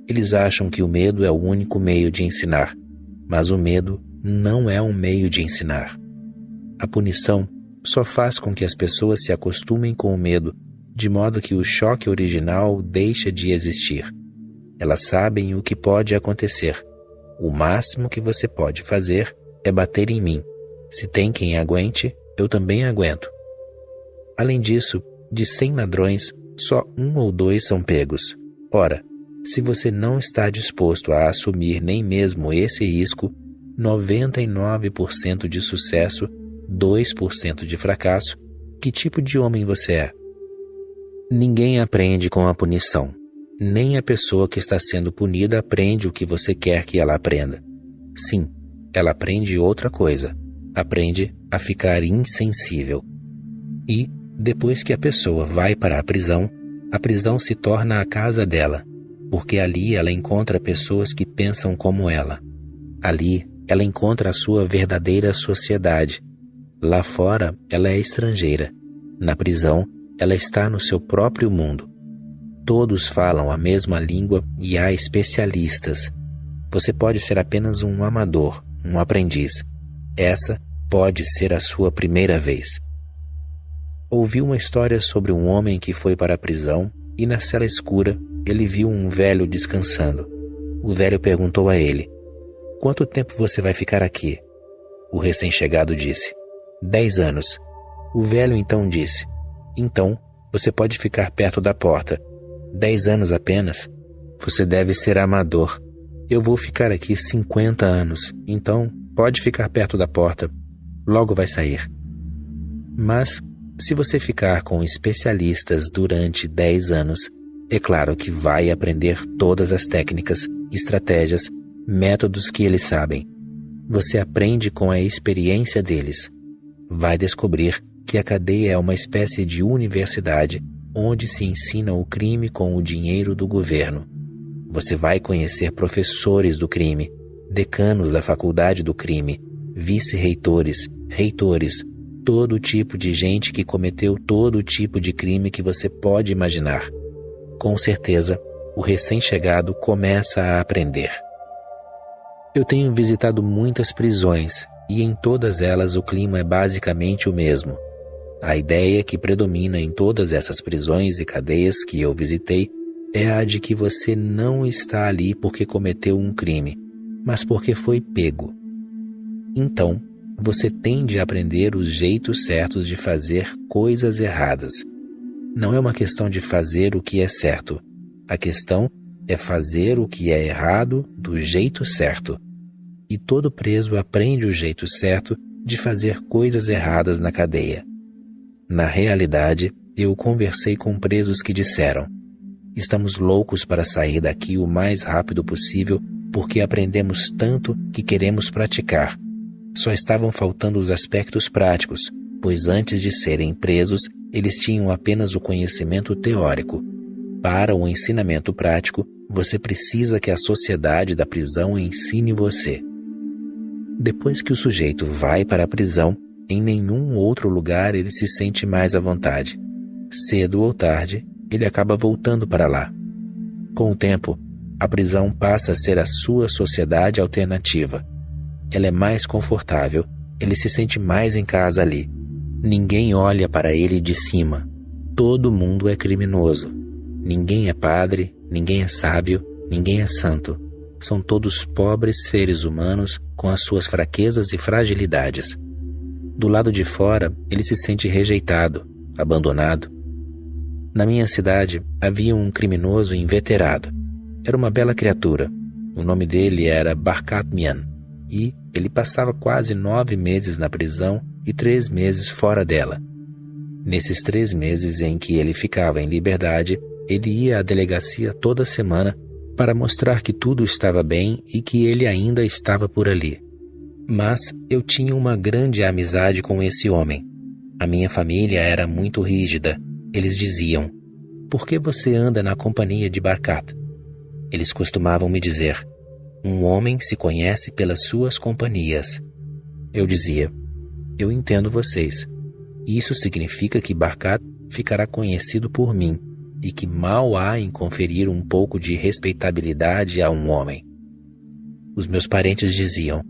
Eles acham que o medo é o único meio de ensinar, mas o medo não é um meio de ensinar. A punição só faz com que as pessoas se acostumem com o medo, de modo que o choque original deixa de existir. Elas sabem o que pode acontecer. O máximo que você pode fazer é bater em mim. Se tem quem aguente, eu também aguento. Além disso, de 100 ladrões, só 1 ou 2 são pegos. Ora, se você não está disposto a assumir nem mesmo esse risco, 99% de sucesso, 2% de fracasso, que tipo de homem você é? Ninguém aprende com a punição. Nem a pessoa que está sendo punida aprende o que você quer que ela aprenda. Sim, ela aprende outra coisa. Aprende a ficar insensível. E, depois que a pessoa vai para a prisão se torna a casa dela, porque ali ela encontra pessoas que pensam como ela. Ali ela encontra a sua verdadeira sociedade. Lá fora ela é estrangeira. Na prisão ela está no seu próprio mundo. Todos falam a mesma língua e há especialistas. Você pode ser apenas um amador, um aprendiz. Essa pode ser a sua primeira vez. Ouvi uma história sobre um homem que foi para a prisão e na cela escura ele viu um velho descansando. O velho perguntou a ele: quanto tempo você vai ficar aqui? O recém-chegado disse: 10 anos. O velho então disse: então, você pode ficar perto da porta. 10 anos apenas? Você deve ser amador. Eu vou ficar aqui 50 anos, então pode ficar perto da porta. Logo vai sair. Mas, se você ficar com especialistas durante 10 anos, é claro que vai aprender todas as técnicas, estratégias, métodos que eles sabem. Você aprende com a experiência deles. Vai descobrir que a cadeia é uma espécie de universidade onde se ensina o crime com o dinheiro do governo. Você vai conhecer professores do crime, decanos da faculdade do crime, vice-reitores, reitores, todo tipo de gente que cometeu todo tipo de crime que você pode imaginar. Com certeza, o recém-chegado começa a aprender. Eu tenho visitado muitas prisões e em todas elas o clima é basicamente o mesmo. A ideia que predomina em todas essas prisões e cadeias que eu visitei é a de que você não está ali porque cometeu um crime, mas porque foi pego. Então, você tende a aprender os jeitos certos de fazer coisas erradas. Não é uma questão de fazer o que é certo. A questão é fazer o que é errado do jeito certo. E todo preso aprende o jeito certo de fazer coisas erradas na cadeia. Na realidade, eu conversei com presos que disseram: estamos loucos para sair daqui o mais rápido possível porque aprendemos tanto que queremos praticar. Só estavam faltando os aspectos práticos, pois antes de serem presos, eles tinham apenas o conhecimento teórico. Para o ensinamento prático, você precisa que a sociedade da prisão ensine você. Depois que o sujeito vai para a prisão, em nenhum outro lugar ele se sente mais à vontade. Cedo ou tarde, ele acaba voltando para lá. Com o tempo, a prisão passa a ser a sua sociedade alternativa. Ela é mais confortável, ele se sente mais em casa ali. Ninguém olha para ele de cima. Todo mundo é criminoso. Ninguém é padre, ninguém é sábio, ninguém é santo. São todos pobres seres humanos com as suas fraquezas e fragilidades. Do lado de fora, ele se sente rejeitado, abandonado. Na minha cidade, havia um criminoso inveterado. Era uma bela criatura. O nome dele era Barkat Mian. E ele passava quase 9 meses na prisão e 3 meses fora dela. Nesses 3 meses em que ele ficava em liberdade, ele ia à delegacia toda semana para mostrar que tudo estava bem e que ele ainda estava por ali. Mas eu tinha uma grande amizade com esse homem. A minha família era muito rígida. Eles diziam: por que você anda na companhia de Barkat? Eles costumavam me dizer: um homem se conhece pelas suas companhias. Eu dizia: eu entendo vocês. Isso significa que Barkat ficará conhecido por mim e que mal há em conferir um pouco de respeitabilidade a um homem. Os meus parentes diziam: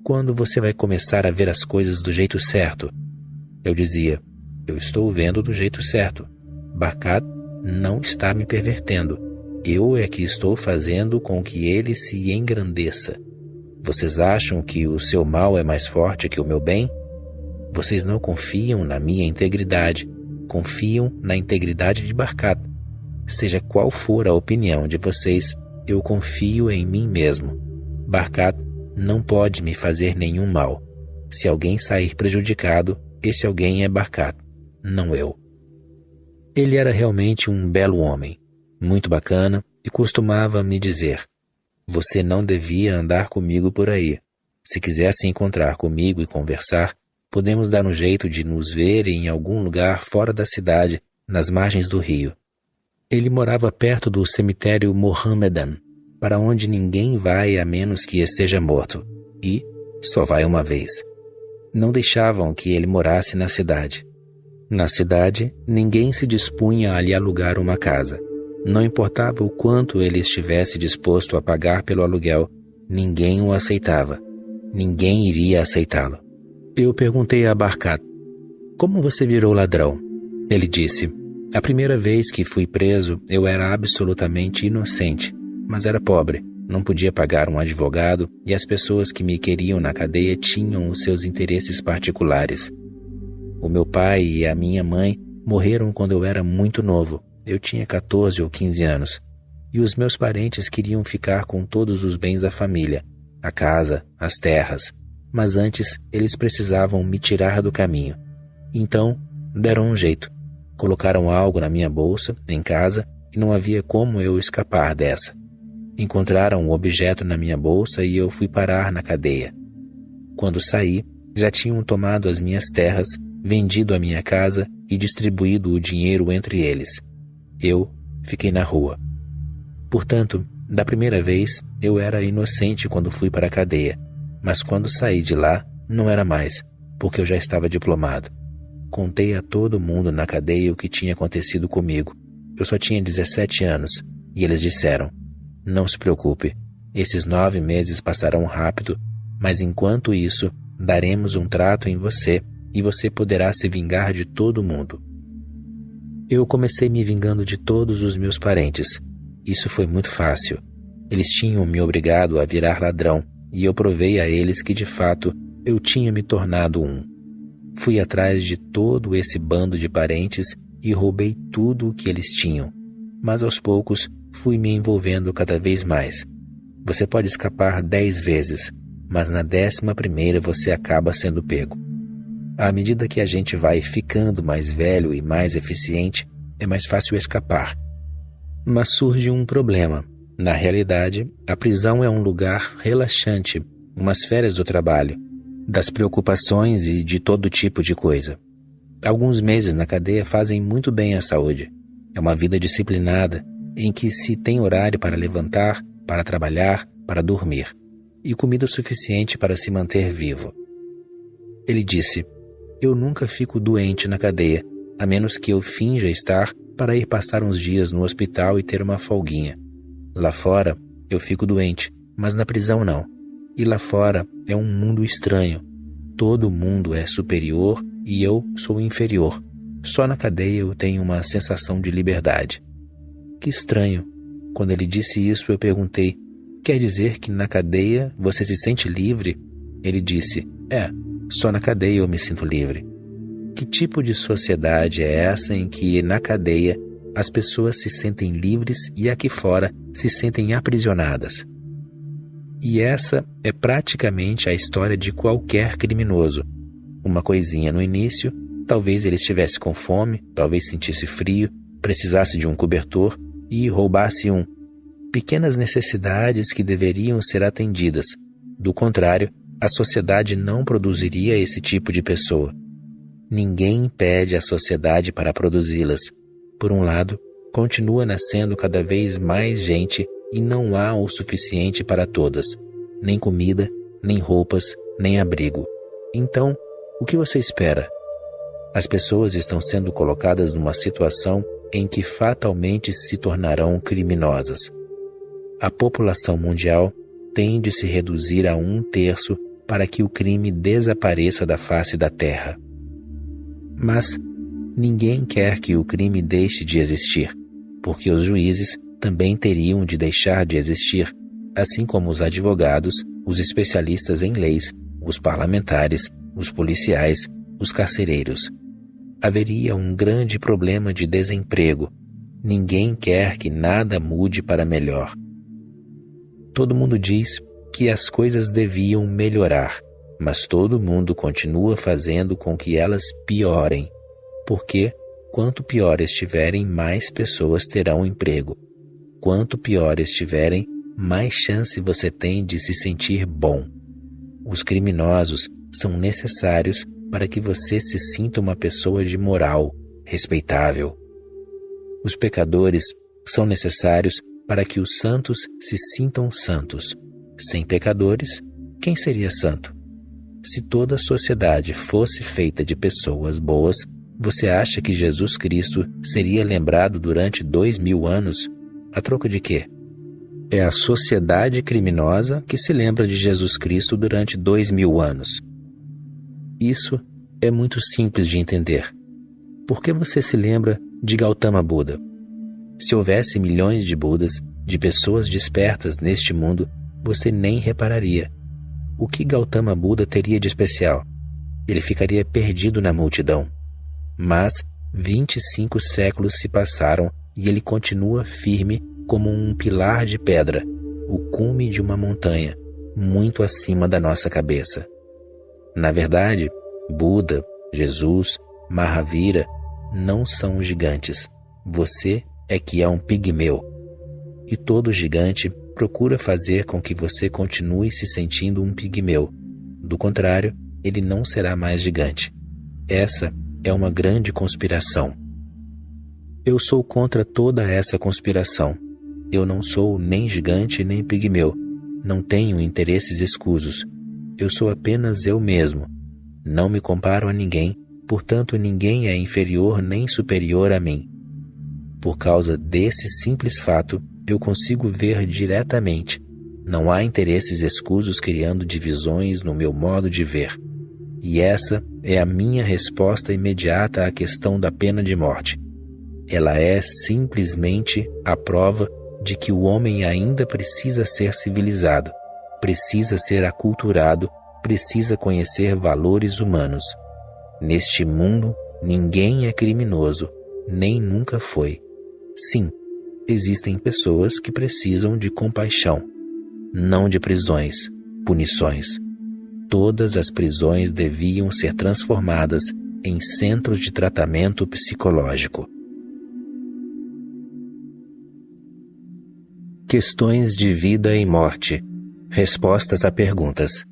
quando você vai começar a ver as coisas do jeito certo? Eu dizia: eu estou vendo do jeito certo. Barkat não está me pervertendo. Eu é que estou fazendo com que ele se engrandeça. Vocês acham que o seu mal é mais forte que o meu bem? Vocês não confiam na minha integridade. Confiam na integridade de Barkat. Seja qual for a opinião de vocês, eu confio em mim mesmo. Barkat não pode me fazer nenhum mal. Se alguém sair prejudicado, esse alguém é Barkat, não eu. Ele era realmente um belo homem, muito bacana, e costumava me dizer: você não devia andar comigo por aí. Se quiser se encontrar comigo e conversar, podemos dar um jeito de nos ver em algum lugar fora da cidade, nas margens do rio. Ele morava perto do cemitério Mohammedan, para onde ninguém vai a menos que esteja morto, e só vai uma vez. Não deixavam que ele morasse na cidade. Na cidade, ninguém se dispunha a lhe alugar uma casa. Não importava o quanto ele estivesse disposto a pagar pelo aluguel, ninguém o aceitava. Ninguém iria aceitá-lo. Eu perguntei a Barkat: como você virou ladrão? Ele disse: a primeira vez que fui preso, eu era absolutamente inocente, mas era pobre, não podia pagar um advogado e as pessoas que me queriam na cadeia tinham os seus interesses particulares. O meu pai e a minha mãe morreram quando eu era muito novo. Eu tinha 14 ou 15 anos. E os meus parentes queriam ficar com todos os bens da família, a casa, as terras. Mas antes eles precisavam me tirar do caminho. Então, deram um jeito. Colocaram algo na minha bolsa, em casa, e não havia como eu escapar dessa. Encontraram um objeto na minha bolsa e eu fui parar na cadeia. Quando saí, já tinham tomado as minhas terras, vendido a minha casa e distribuído o dinheiro entre eles. Eu fiquei na rua. Portanto, da primeira vez, eu era inocente quando fui para a cadeia, mas quando saí de lá, não era mais, porque eu já estava diplomado. Contei a todo mundo na cadeia o que tinha acontecido comigo. Eu só tinha 17 anos, e eles disseram: "Não se preocupe, esses 9 meses passarão rápido, mas enquanto isso, daremos um trato em você e você poderá se vingar de todo mundo." Eu comecei me vingando de todos os meus parentes. Isso foi muito fácil. Eles tinham me obrigado a virar ladrão e eu provei a eles que, de fato, eu tinha me tornado um. Fui atrás de todo esse bando de parentes e roubei tudo o que eles tinham. Mas aos poucos fui me envolvendo cada vez mais. Você pode escapar 10 vezes, mas na 11ª você acaba sendo pego. À medida que a gente vai ficando mais velho e mais eficiente, é mais fácil escapar. Mas surge um problema. Na realidade, a prisão é um lugar relaxante, umas férias do trabalho, das preocupações e de todo tipo de coisa. Alguns meses na cadeia fazem muito bem à saúde. É uma vida disciplinada, em que se tem horário para levantar, para trabalhar, para dormir, e comida suficiente para se manter vivo. Ele disse: "Eu nunca fico doente na cadeia, a menos que eu finja estar para ir passar uns dias no hospital e ter uma folguinha. Lá fora, eu fico doente, mas na prisão não. E lá fora é um mundo estranho. Todo mundo é superior e eu sou inferior. Só na cadeia eu tenho uma sensação de liberdade." Que estranho. Quando ele disse isso, eu perguntei: "Quer dizer que na cadeia você se sente livre?" Ele disse: "Só na cadeia eu me sinto livre." Que tipo de sociedade é essa em que, na cadeia, as pessoas se sentem livres e aqui fora se sentem aprisionadas? E essa é praticamente a história de qualquer criminoso. Uma coisinha no início, talvez ele estivesse com fome, talvez sentisse frio, precisasse de um cobertor e roubasse um. Pequenas necessidades que deveriam ser atendidas. Do contrário, a sociedade não produziria esse tipo de pessoa. Ninguém impede a sociedade para produzi-las. Por um lado, continua nascendo cada vez mais gente e não há o suficiente para todas. Nem comida, nem roupas, nem abrigo. Então, o que você espera? As pessoas estão sendo colocadas numa situação em que fatalmente se tornarão criminosas. A população mundial tem de se reduzir a 1/3 para que o crime desapareça da face da Terra. Mas ninguém quer que o crime deixe de existir, porque os juízes também teriam de deixar de existir, assim como os advogados, os especialistas em leis, os parlamentares, os policiais, os carcereiros. Haveria um grande problema de desemprego. Ninguém quer que nada mude para melhor. Todo mundo diz que as coisas deviam melhorar, mas todo mundo continua fazendo com que elas piorem, porque quanto pior estiverem, mais pessoas terão emprego. Quanto pior estiverem, mais chance você tem de se sentir bom. Os criminosos são necessários para que você se sinta uma pessoa de moral, respeitável. Os pecadores são necessários para que os santos se sintam santos. Sem pecadores, quem seria santo? Se toda a sociedade fosse feita de pessoas boas, você acha que Jesus Cristo seria lembrado durante 2000 anos? A troco de quê? É a sociedade criminosa que se lembra de Jesus Cristo durante 2000 anos. Isso é muito simples de entender. Por que você se lembra de Gautama Buda? Se houvesse milhões de Budas, de pessoas despertas neste mundo, você nem repararia. O que Gautama Buda teria de especial? Ele ficaria perdido na multidão. Mas 25 séculos se passaram e ele continua firme como um pilar de pedra, o cume de uma montanha, muito acima da nossa cabeça. Na verdade, Buda, Jesus, Mahavira não são gigantes. Você é que é um pigmeu. E todo gigante procura fazer com que você continue se sentindo um pigmeu. Do contrário, ele não será mais gigante. Essa é uma grande conspiração. Eu sou contra toda essa conspiração. Eu não sou nem gigante nem pigmeu. Não tenho interesses escusos. Eu sou apenas eu mesmo. Não me comparo a ninguém, portanto ninguém é inferior nem superior a mim. Por causa desse simples fato, eu consigo ver diretamente. Não há interesses escusos criando divisões no meu modo de ver. E essa é a minha resposta imediata à questão da pena de morte. Ela é simplesmente a prova de que o homem ainda precisa ser civilizado, precisa ser aculturado, precisa conhecer valores humanos. Neste mundo, ninguém é criminoso, nem nunca foi. Sim, existem pessoas que precisam de compaixão, não de prisões, punições. Todas as prisões deviam ser transformadas em centros de tratamento psicológico. Questões de vida e morte. Respostas a perguntas.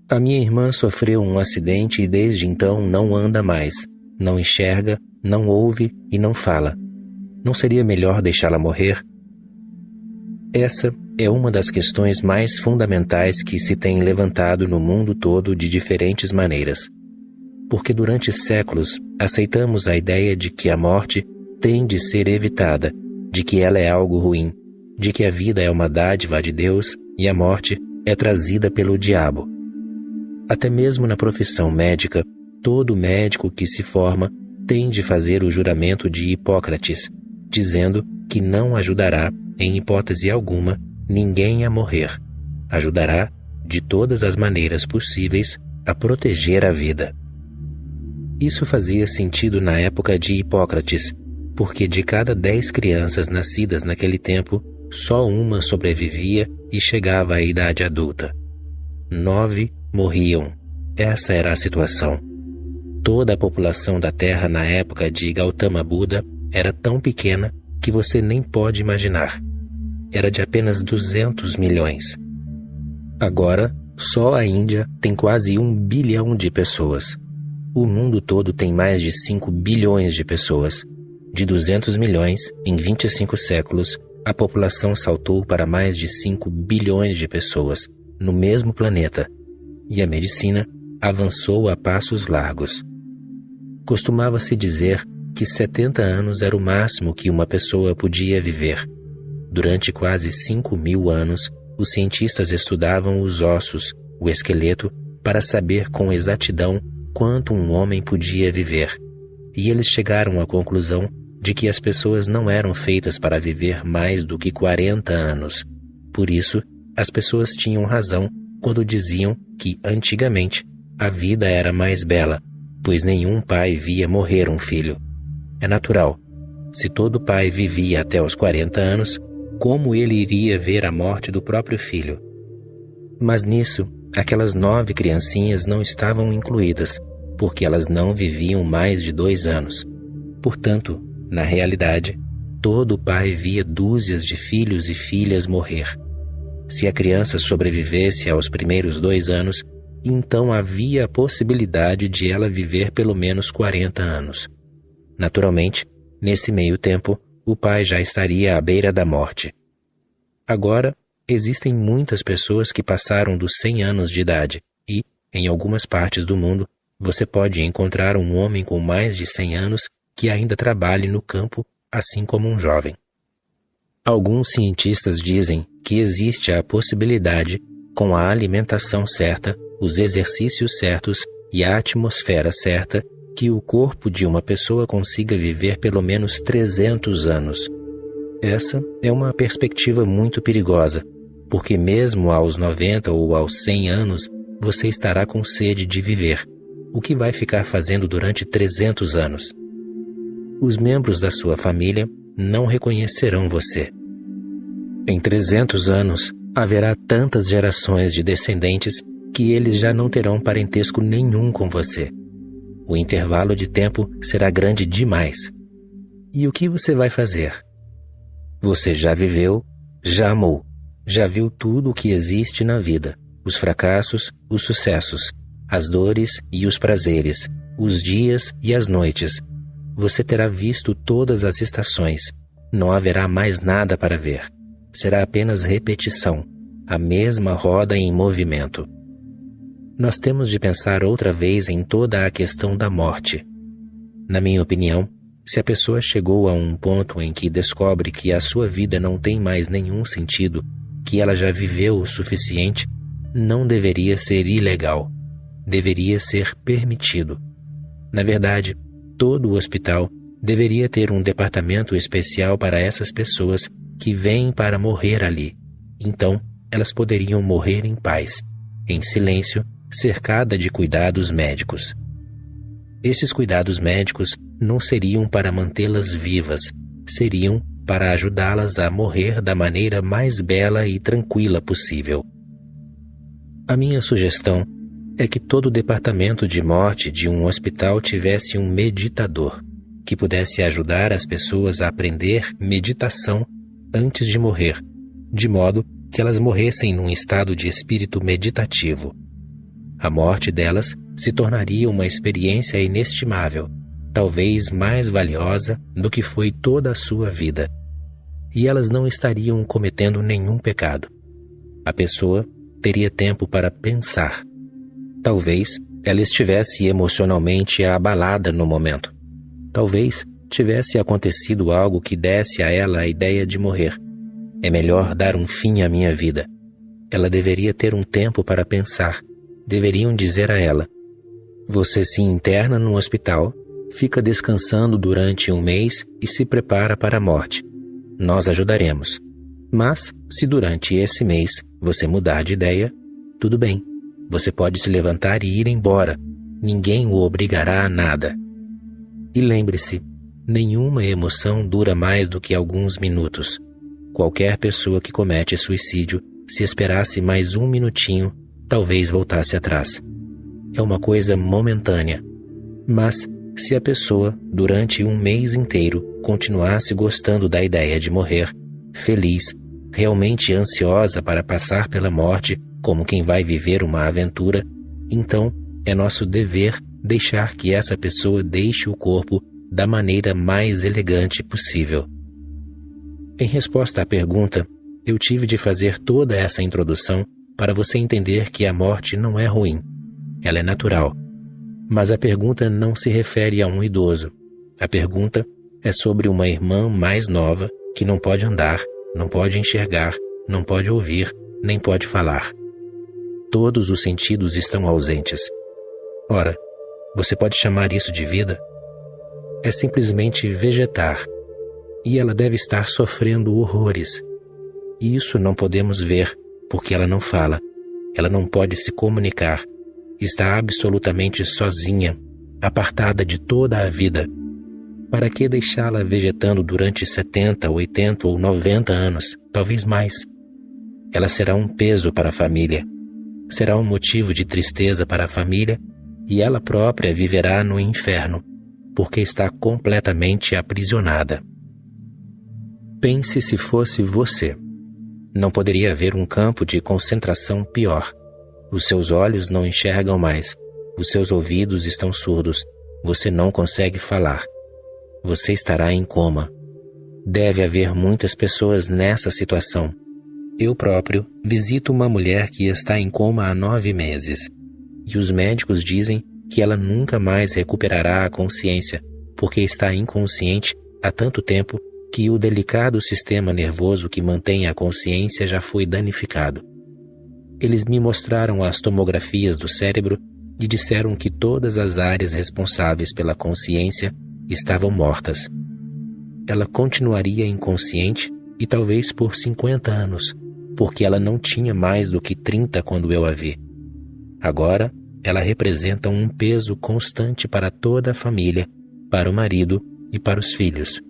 A minha irmã sofreu um acidente e desde então não anda mais, não enxerga, não ouve e não fala. Não seria melhor deixá-la morrer? Essa é uma das questões mais fundamentais que se tem levantado no mundo todo de diferentes maneiras. Porque durante séculos aceitamos a ideia de que a morte tem de ser evitada, de que ela é algo ruim, de que a vida é uma dádiva de Deus e a morte é trazida pelo diabo. Até mesmo na profissão médica, todo médico que se forma tem de fazer o juramento de Hipócrates, dizendo que não ajudará, em hipótese alguma, ninguém a morrer. Ajudará, de todas as maneiras possíveis, a proteger a vida. Isso fazia sentido na época de Hipócrates, porque de cada 10 crianças nascidas naquele tempo, só uma sobrevivia e chegava à idade adulta. 9 morriam. Essa era a situação. Toda a população da Terra na época de Gautama Buda era tão pequena que você nem pode imaginar. Era de apenas 200 milhões. Agora, só a Índia tem quase 1 bilhão de pessoas. O mundo todo tem mais de 5 bilhões de pessoas. De 200 milhões, em 25 séculos, a população saltou para mais de 5 bilhões de pessoas, no mesmo planeta, e a medicina avançou a passos largos. Costumava-se dizer que 70 anos era o máximo que uma pessoa podia viver. Durante quase 5.000 anos, os cientistas estudavam os ossos, o esqueleto, para saber com exatidão quanto um homem podia viver. E eles chegaram à conclusão de que as pessoas não eram feitas para viver mais do que 40 anos. Por isso, as pessoas tinham razão quando diziam que, antigamente, a vida era mais bela, pois nenhum pai via morrer um filho. É natural. Se todo pai vivia até os 40 anos, como ele iria ver a morte do próprio filho? Mas nisso, aquelas 9 criancinhas não estavam incluídas, porque elas não viviam mais de 2 anos. Portanto, na realidade, todo pai via dúzias de filhos e filhas morrer. Se a criança sobrevivesse aos primeiros 2 anos, então havia a possibilidade de ela viver pelo menos 40 anos. Naturalmente, nesse meio tempo, o pai já estaria à beira da morte. Agora, existem muitas pessoas que passaram dos 100 anos de idade e, em algumas partes do mundo, você pode encontrar um homem com mais de 100 anos que ainda trabalhe no campo, assim como um jovem. Alguns cientistas dizem que existe a possibilidade, com a alimentação certa, os exercícios certos e a atmosfera certa, que o corpo de uma pessoa consiga viver pelo menos 300 anos. Essa é uma perspectiva muito perigosa, porque mesmo aos 90 ou aos 100 anos, você estará com sede de viver, o que vai ficar fazendo durante 300 anos. Os membros da sua família não reconhecerão você. Em 300 anos, haverá tantas gerações de descendentes que eles já não terão parentesco nenhum com você. O intervalo de tempo será grande demais. E o que você vai fazer? Você já viveu, já amou, já viu tudo o que existe na vida, os fracassos, os sucessos, as dores e os prazeres, os dias e as noites. Você terá visto todas as estações. Não haverá mais nada para ver. Será apenas repetição, a mesma roda em movimento. Nós temos de pensar outra vez em toda a questão da morte. Na minha opinião, se a pessoa chegou a um ponto em que descobre que a sua vida não tem mais nenhum sentido, que ela já viveu o suficiente, não deveria ser ilegal. Deveria ser permitido. Na verdade, todo o hospital deveria ter um departamento especial para essas pessoas que vêm para morrer ali. Então, elas poderiam morrer em paz, em silêncio, cercada de cuidados médicos. Esses cuidados médicos não seriam para mantê-las vivas, seriam para ajudá-las a morrer da maneira mais bela e tranquila possível. A minha sugestão é que todo departamento de morte de um hospital tivesse um meditador, que pudesse ajudar as pessoas a aprender meditação antes de morrer, de modo que elas morressem num estado de espírito meditativo. A morte delas se tornaria uma experiência inestimável, talvez mais valiosa do que foi toda a sua vida. E elas não estariam cometendo nenhum pecado. A pessoa teria tempo para pensar. Talvez ela estivesse emocionalmente abalada no momento. Talvez tivesse acontecido algo que desse a ela a ideia de morrer. É melhor dar um fim à minha vida. Ela deveria ter um tempo para pensar. Deveriam dizer a ela: você se interna no hospital, fica descansando durante um mês e se prepara para a morte. Nós ajudaremos. Mas, se durante esse mês você mudar de ideia, tudo bem. Você pode se levantar e ir embora. Ninguém o obrigará a nada. E lembre-se, nenhuma emoção dura mais do que alguns minutos. Qualquer pessoa que comete suicídio, se esperasse mais um minutinho, talvez voltasse atrás. É uma coisa momentânea. Mas, se a pessoa, durante um mês inteiro, continuasse gostando da ideia de morrer, feliz, realmente ansiosa para passar pela morte como quem vai viver uma aventura, então é nosso dever deixar que essa pessoa deixe o corpo da maneira mais elegante possível. Em resposta à pergunta, eu tive de fazer toda essa introdução para você entender que a morte não é ruim. Ela é natural. Mas a pergunta não se refere a um idoso. A pergunta é sobre uma irmã mais nova que não pode andar, não pode enxergar, não pode ouvir, nem pode falar. Todos os sentidos estão ausentes. Ora, você pode chamar isso de vida? É simplesmente vegetar. E ela deve estar sofrendo horrores. Isso não podemos ver, porque ela não fala. Ela não pode se comunicar. Está absolutamente sozinha, apartada de toda a vida. Para que deixá-la vegetando durante 70, 80 ou 90 anos, talvez mais? Ela será um peso para a família. Será um motivo de tristeza para a família e ela própria viverá no inferno, porque está completamente aprisionada. Pense se fosse você. Não poderia haver um campo de concentração pior. Os seus olhos não enxergam mais. Os seus ouvidos estão surdos. Você não consegue falar. Você estará em coma. Deve haver muitas pessoas nessa situação. Eu próprio visito uma mulher que está em coma há 9 meses. E os médicos dizem que ela nunca mais recuperará a consciência, porque está inconsciente há tanto tempo que o delicado sistema nervoso que mantém a consciência já foi danificado. Eles me mostraram as tomografias do cérebro e disseram que todas as áreas responsáveis pela consciência estavam mortas. Ela continuaria inconsciente e talvez por 50 anos, porque ela não tinha mais do que 30 quando eu a vi. Agora, ela representa um peso constante para toda a família, para o marido e para os filhos.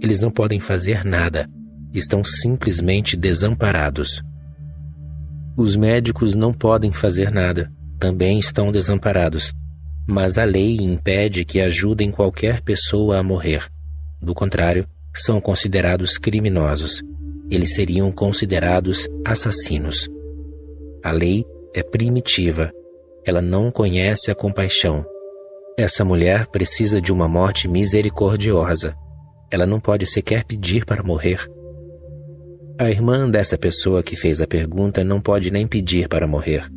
Eles não podem fazer nada, estão simplesmente desamparados. Os médicos não podem fazer nada, também estão desamparados, mas a lei impede que ajudem qualquer pessoa a morrer. Do contrário, são considerados criminosos. Eles seriam considerados assassinos. A lei é primitiva. Ela não conhece a compaixão. Essa mulher precisa de uma morte misericordiosa. Ela não pode sequer pedir para morrer. A irmã dessa pessoa que fez a pergunta não pode nem pedir para morrer.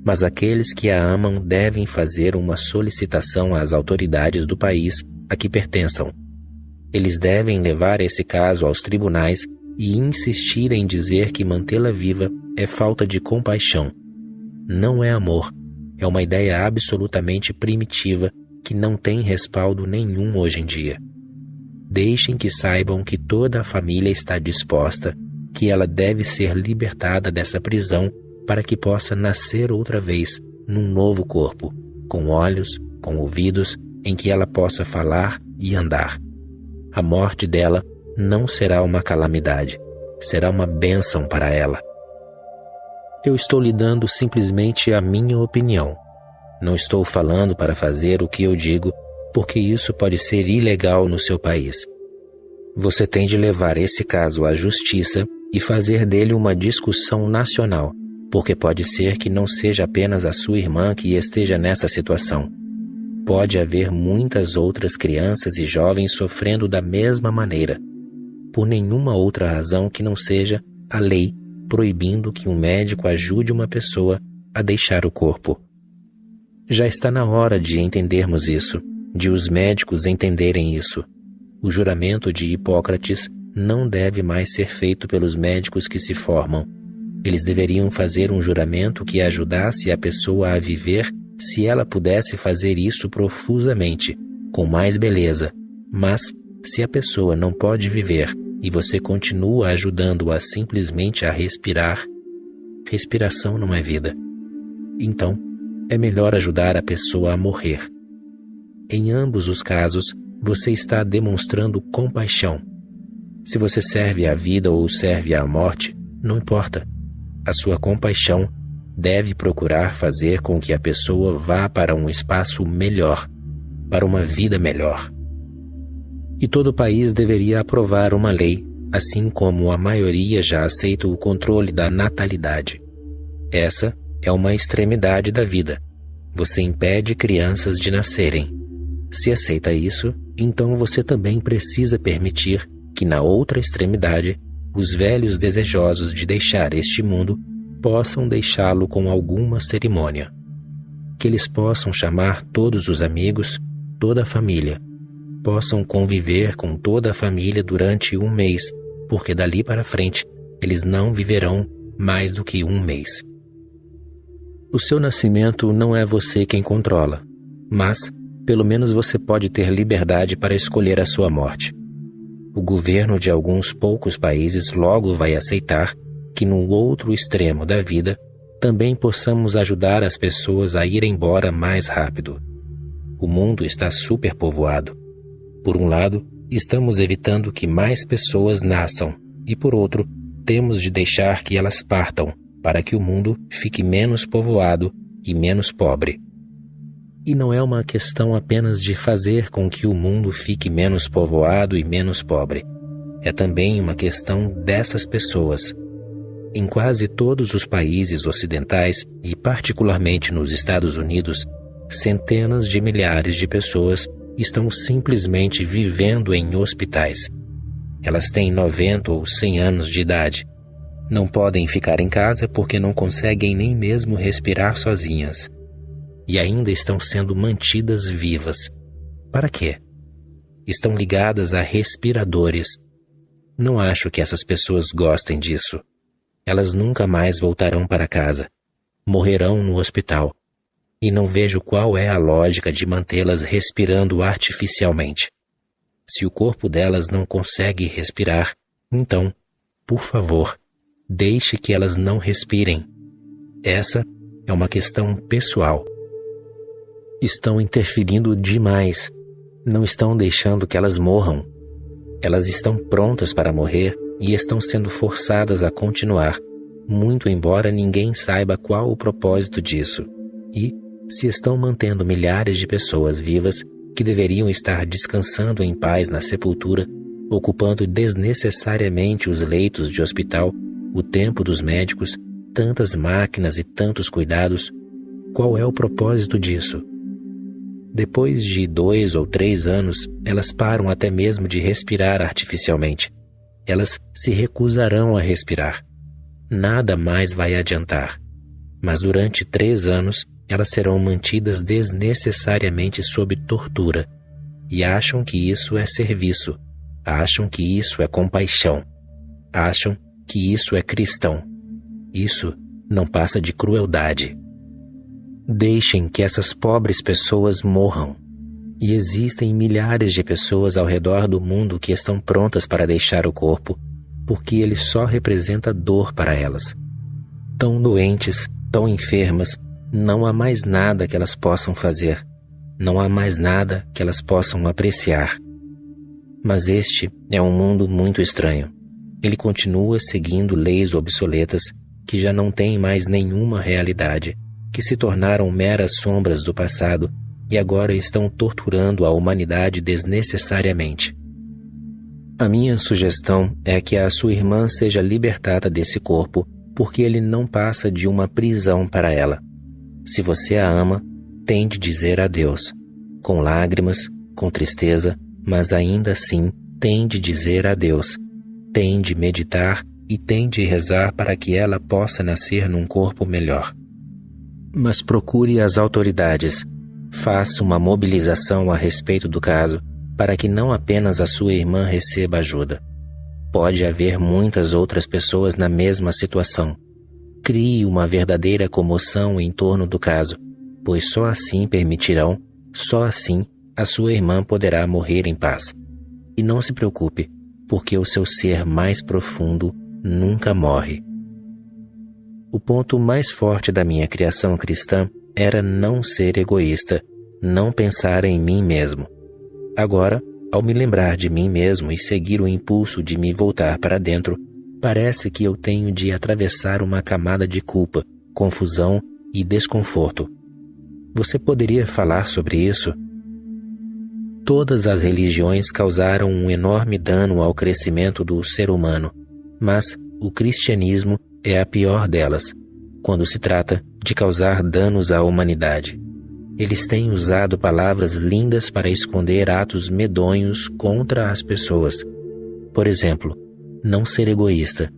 Mas aqueles que a amam devem fazer uma solicitação às autoridades do país a que pertençam. Eles devem levar esse caso aos tribunais e insistir em dizer que mantê-la viva é falta de compaixão. Não é amor, é uma ideia absolutamente primitiva que não tem respaldo nenhum hoje em dia. Deixem que saibam que toda a família está disposta, que ela deve ser libertada dessa prisão para que possa nascer outra vez num novo corpo, com olhos, com ouvidos, em que ela possa falar e andar. A morte dela não será uma calamidade, será uma bênção para ela. Eu estou lhe dando simplesmente a minha opinião. Não estou falando para fazer o que eu digo, porque isso pode ser ilegal no seu país. Você tem de levar esse caso à justiça e fazer dele uma discussão nacional, porque pode ser que não seja apenas a sua irmã que esteja nessa situação. Pode haver muitas outras crianças e jovens sofrendo da mesma maneira, por nenhuma outra razão que não seja a lei proibindo que um médico ajude uma pessoa a deixar o corpo. Já está na hora de entendermos isso, de os médicos entenderem isso. O juramento de Hipócrates não deve mais ser feito pelos médicos que se formam. Eles deveriam fazer um juramento que ajudasse a pessoa a viver se ela pudesse fazer isso profusamente, com mais beleza. Mas, se a pessoa não pode viver e você continua ajudando-a simplesmente a respirar, respiração não é vida. Então, é melhor ajudar a pessoa a morrer. Em ambos os casos, você está demonstrando compaixão. Se você serve à vida ou serve à morte, não importa. A sua compaixão deve procurar fazer com que a pessoa vá para um espaço melhor, para uma vida melhor. E todo o país deveria aprovar uma lei, assim como a maioria já aceita o controle da natalidade. Essa é uma extremidade da vida. Você impede crianças de nascerem. Se aceita isso, então você também precisa permitir que na outra extremidade, os velhos desejosos de deixar este mundo possam deixá-lo com alguma cerimônia. Que eles possam chamar todos os amigos, toda a família. Possam conviver com toda a família durante um mês, porque dali para frente eles não viverão mais do que um mês. O seu nascimento não é você quem controla, mas pelo menos você pode ter liberdade para escolher a sua morte. O governo de alguns poucos países logo vai aceitar que no outro extremo da vida também possamos ajudar as pessoas a ir embora mais rápido. O mundo está superpovoado. Por um lado, estamos evitando que mais pessoas nasçam e por outro, temos de deixar que elas partam para que o mundo fique menos povoado e menos pobre. E não é uma questão apenas de fazer com que o mundo fique menos povoado e menos pobre. É também uma questão dessas pessoas. Em quase todos os países ocidentais, e particularmente nos Estados Unidos, centenas de milhares de pessoas estão simplesmente vivendo em hospitais. Elas têm 90 ou 100 anos de idade. Não podem ficar em casa porque não conseguem nem mesmo respirar sozinhas. E ainda estão sendo mantidas vivas. Para quê? Estão ligadas a respiradores. Não acho que essas pessoas gostem disso. Elas nunca mais voltarão para casa. Morrerão no hospital. E não vejo qual é a lógica de mantê-las respirando artificialmente. Se o corpo delas não consegue respirar, Então, por favor, deixe que elas não respirem. Essa é uma questão pessoal. Estão interferindo demais. Não estão deixando que elas morram. Elas estão prontas para morrer e estão sendo forçadas a continuar, muito embora ninguém saiba qual o propósito disso. E se estão mantendo milhares de pessoas vivas que deveriam estar descansando em paz na sepultura, ocupando desnecessariamente os leitos de hospital, o tempo dos médicos, tantas máquinas e tantos cuidados, qual é o propósito disso? Depois de 2 ou 3 anos, elas param até mesmo de respirar artificialmente. Elas se recusarão a respirar. Nada mais vai adiantar. Mas durante 3 anos, elas serão mantidas desnecessariamente sob tortura. E acham que isso é serviço. Acham que isso é compaixão. Acham que isso é cristão. Isso não passa de crueldade. Deixem que essas pobres pessoas morram. E existem milhares de pessoas ao redor do mundo que estão prontas para deixar o corpo, porque ele só representa dor para elas. Tão doentes, tão enfermas, não há mais nada que elas possam fazer. Não há mais nada que elas possam apreciar. Mas este é um mundo muito estranho. Ele continua seguindo leis obsoletas que já não têm mais nenhuma realidade, que se tornaram meras sombras do passado e agora estão torturando a humanidade desnecessariamente. A minha sugestão é que a sua irmã seja libertada desse corpo, porque ele não passa de uma prisão para ela. Se você a ama, tem de dizer adeus, com lágrimas, com tristeza, mas ainda assim tem de dizer adeus. Tem de meditar e tem de rezar para que ela possa nascer num corpo melhor. Mas procure as autoridades. Faça uma mobilização a respeito do caso, para que não apenas a sua irmã receba ajuda. Pode haver muitas outras pessoas na mesma situação. Crie uma verdadeira comoção em torno do caso, pois só assim permitirão, só assim a sua irmã poderá morrer em paz. E não se preocupe, porque o seu ser mais profundo nunca morre. O ponto mais forte da minha criação cristã era não ser egoísta, não pensar em mim mesmo. Agora, ao me lembrar de mim mesmo e seguir o impulso de me voltar para dentro, parece que eu tenho de atravessar uma camada de culpa, confusão e desconforto. Você poderia falar sobre isso? Todas as religiões causaram um enorme dano ao crescimento do ser humano, mas o cristianismo é a pior delas, quando se trata de causar danos à humanidade. Eles têm usado palavras lindas para esconder atos medonhos contra as pessoas. Por exemplo, não ser egoísta.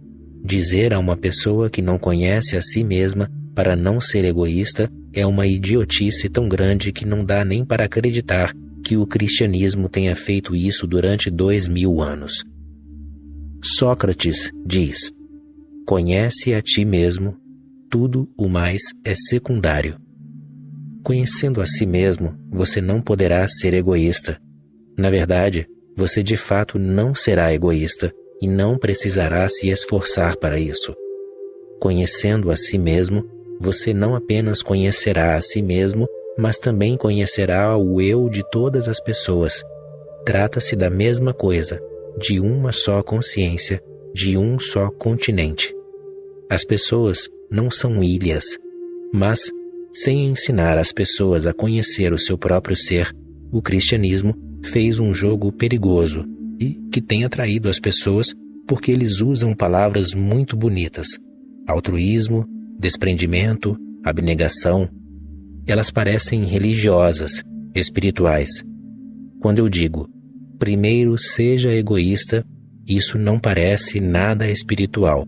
Dizer a uma pessoa que não conhece a si mesma para não ser egoísta é uma idiotice tão grande que não dá nem para acreditar que o cristianismo tenha feito isso durante 2000 anos. Sócrates diz: conhece a ti mesmo, tudo o mais é secundário. Conhecendo a si mesmo, você não poderá ser egoísta. Na verdade, você de fato não será egoísta e não precisará se esforçar para isso. Conhecendo a si mesmo, você não apenas conhecerá a si mesmo, mas também conhecerá o eu de todas as pessoas. Trata-se da mesma coisa, de uma só consciência, de um só continente. As pessoas não são ilhas, mas, sem ensinar as pessoas a conhecer o seu próprio ser, o cristianismo fez um jogo perigoso e que tem atraído as pessoas porque eles usam palavras muito bonitas: altruísmo, desprendimento, abnegação. Elas parecem religiosas, espirituais. Quando eu digo, primeiro seja egoísta, isso não parece nada espiritual.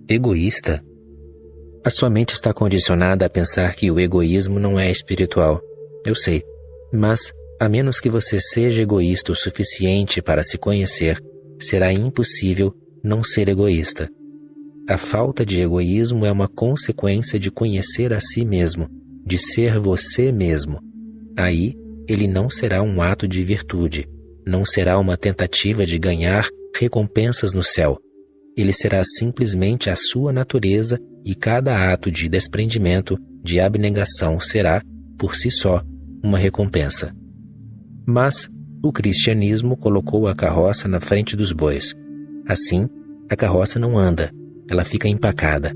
Egoísta? A sua mente está condicionada a pensar que o egoísmo não é espiritual. Eu sei, mas, a menos que você seja egoísta o suficiente para se conhecer, será impossível não ser egoísta. A falta de egoísmo é uma consequência de conhecer a si mesmo, de ser você mesmo. Aí, ele não será um ato de virtude, não será uma tentativa de ganhar recompensas no céu. Ele será simplesmente a sua natureza e cada ato de desprendimento, de abnegação será, por si só, uma recompensa. Mas o cristianismo colocou a carroça na frente dos bois. Assim, a carroça não anda, ela fica empacada.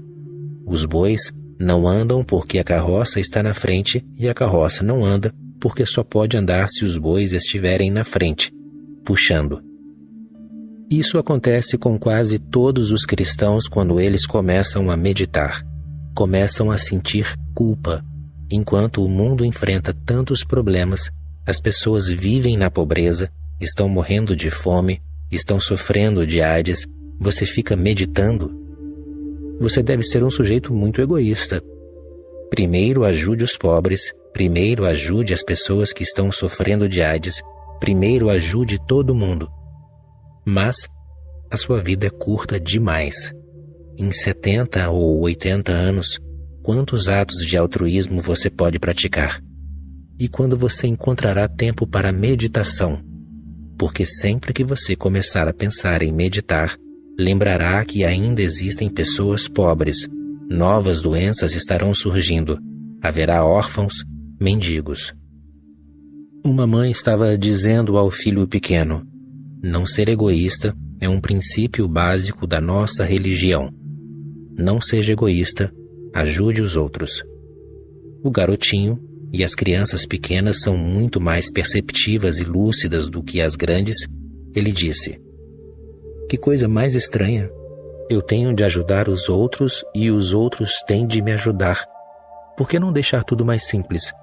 Os bois não andam porque a carroça está na frente e a carroça não anda porque só pode andar se os bois estiverem na frente, puxando. Isso acontece com quase todos os cristãos quando eles começam a meditar, começam a sentir culpa. Enquanto o mundo enfrenta tantos problemas, as pessoas vivem na pobreza, estão morrendo de fome, estão sofrendo de AIDS, você fica meditando? Você deve ser um sujeito muito egoísta. Primeiro ajude os pobres, primeiro ajude as pessoas que estão sofrendo de AIDS, primeiro ajude todo mundo. Mas a sua vida é curta demais. Em 70 ou 80 anos, quantos atos de altruísmo você pode praticar? E quando você encontrará tempo para meditação? Porque sempre que você começar a pensar em meditar, lembrará que ainda existem pessoas pobres, novas doenças estarão surgindo, haverá órfãos, mendigos. Uma mãe estava dizendo ao filho pequeno: não ser egoísta é um princípio básico da nossa religião. Não seja egoísta, ajude os outros. O garotinho e as crianças pequenas são muito mais perceptivas e lúcidas do que as grandes. Ele disse: que coisa mais estranha! Eu tenho de ajudar os outros e os outros têm de me ajudar. Por que não deixar tudo mais simples?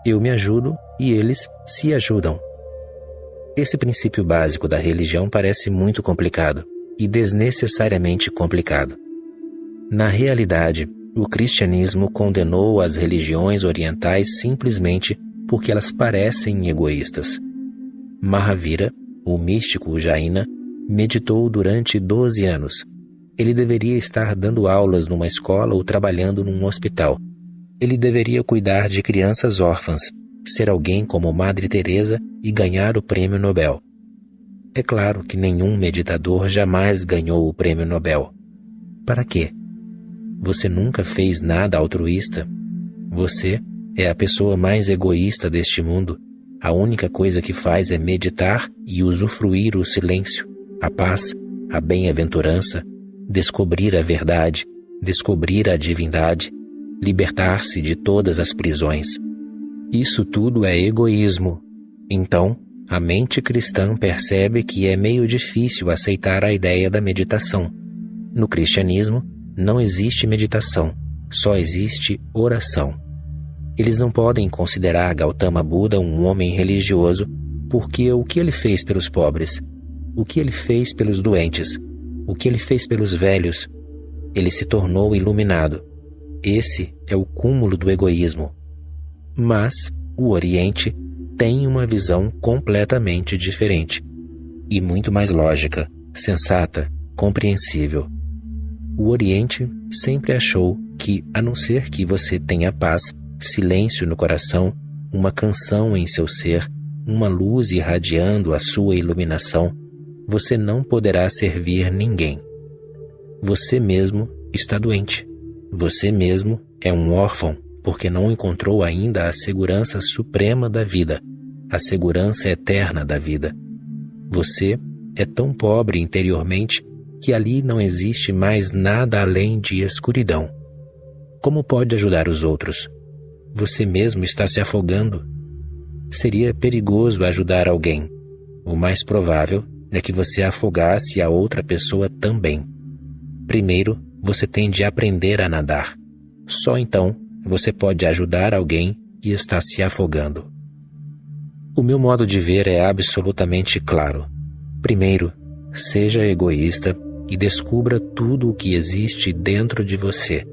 Eu me ajudo e eles se ajudam. Esse princípio básico da religião parece muito complicado e desnecessariamente complicado. Na realidade, o cristianismo condenou as religiões orientais simplesmente porque elas parecem egoístas. Mahavira, o místico Jaina, meditou durante 12 anos. Ele deveria estar dando aulas numa escola ou trabalhando num hospital. Ele deveria cuidar de crianças órfãs, ser alguém como Madre Teresa e ganhar o prêmio Nobel. É claro que nenhum meditador jamais ganhou o prêmio Nobel. Para quê? Você nunca fez nada altruísta? Você é a pessoa mais egoísta deste mundo. A única coisa que faz é meditar e usufruir o silêncio, a paz, a bem-aventurança, descobrir a verdade, descobrir a divindade, libertar-se de todas as prisões. Isso tudo é egoísmo. Então, a mente cristã percebe que é meio difícil aceitar a ideia da meditação. No cristianismo, não existe meditação, só existe oração. Eles não podem considerar Gautama Buda um homem religioso porque o que ele fez pelos pobres, o que ele fez pelos doentes, o que ele fez pelos velhos, ele se tornou iluminado. Esse é o cúmulo do egoísmo. Mas o Oriente tem uma visão completamente diferente e muito mais lógica, sensata, compreensível. O Oriente sempre achou que, a não ser que você tenha paz, silêncio no coração, uma canção em seu ser, uma luz irradiando a sua iluminação, você não poderá servir ninguém. Você mesmo está doente. Você mesmo é um órfão porque não encontrou ainda a segurança suprema da vida, a segurança eterna da vida. Você é tão pobre interiormente que ali não existe mais nada além de escuridão. Como pode ajudar os outros? Você mesmo está se afogando. Seria perigoso ajudar alguém. O mais provável é que você afogasse a outra pessoa também. Primeiro, você tem de aprender a nadar. Só então você pode ajudar alguém que está se afogando. O meu modo de ver é absolutamente claro. Primeiro, seja egoísta e descubra tudo o que existe dentro de você.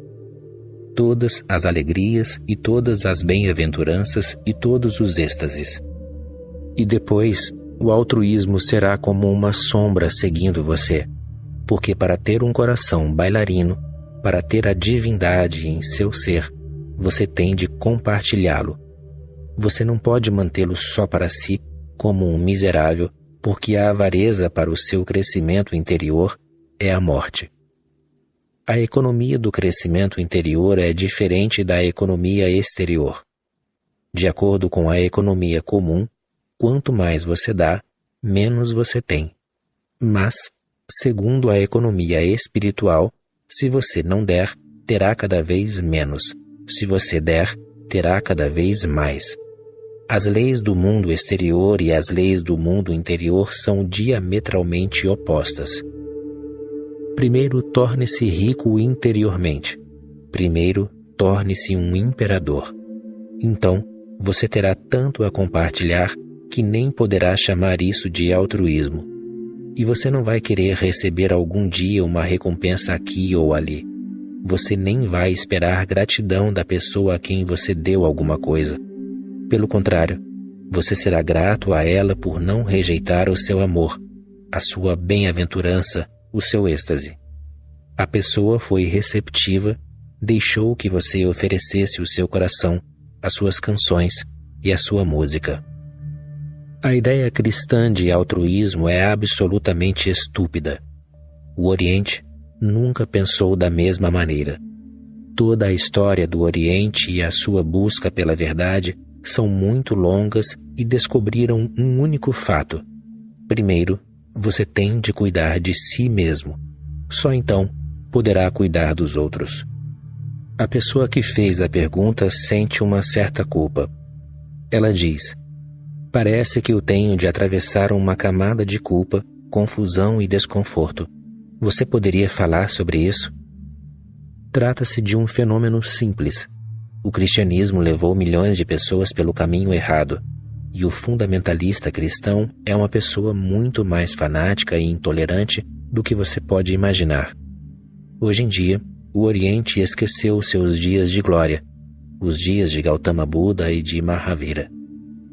Todas as alegrias e todas as bem-aventuranças e todos os êxtases. E depois, o altruísmo será como uma sombra seguindo você, porque para ter um coração bailarino, para ter a divindade em seu ser, você tem de compartilhá-lo. Você não pode mantê-lo só para si, como um miserável, porque a avareza para o seu crescimento interior é a morte. A economia do crescimento interior é diferente da economia exterior. De acordo com a economia comum, quanto mais você dá, menos você tem. Mas, segundo a economia espiritual, se você não der, terá cada vez menos. Se você der, terá cada vez mais. As leis do mundo exterior e as leis do mundo interior são diametralmente opostas. Primeiro, torne-se rico interiormente. Primeiro, torne-se um imperador. Então, você terá tanto a compartilhar que nem poderá chamar isso de altruísmo. E você não vai querer receber algum dia uma recompensa aqui ou ali. Você nem vai esperar gratidão da pessoa a quem você deu alguma coisa. Pelo contrário, você será grato a ela por não rejeitar o seu amor, a sua bem-aventurança, o seu êxtase. A pessoa foi receptiva, deixou que você oferecesse o seu coração, as suas canções e a sua música. A ideia cristã de altruísmo é absolutamente estúpida. O Oriente nunca pensou da mesma maneira. Toda a história do Oriente e a sua busca pela verdade são muito longas e descobriram um único fato. Primeiro, você tem de cuidar de si mesmo. Só então poderá cuidar dos outros. A pessoa que fez a pergunta sente uma certa culpa. Ela diz: parece que eu tenho de atravessar uma camada de culpa, confusão e desconforto. Você poderia falar sobre isso? Trata-se de um fenômeno simples. O cristianismo levou milhões de pessoas pelo caminho errado, e o fundamentalista cristão é uma pessoa muito mais fanática e intolerante do que você pode imaginar. Hoje em dia, o Oriente esqueceu seus dias de glória, os dias de Gautama Buda e de Mahavira.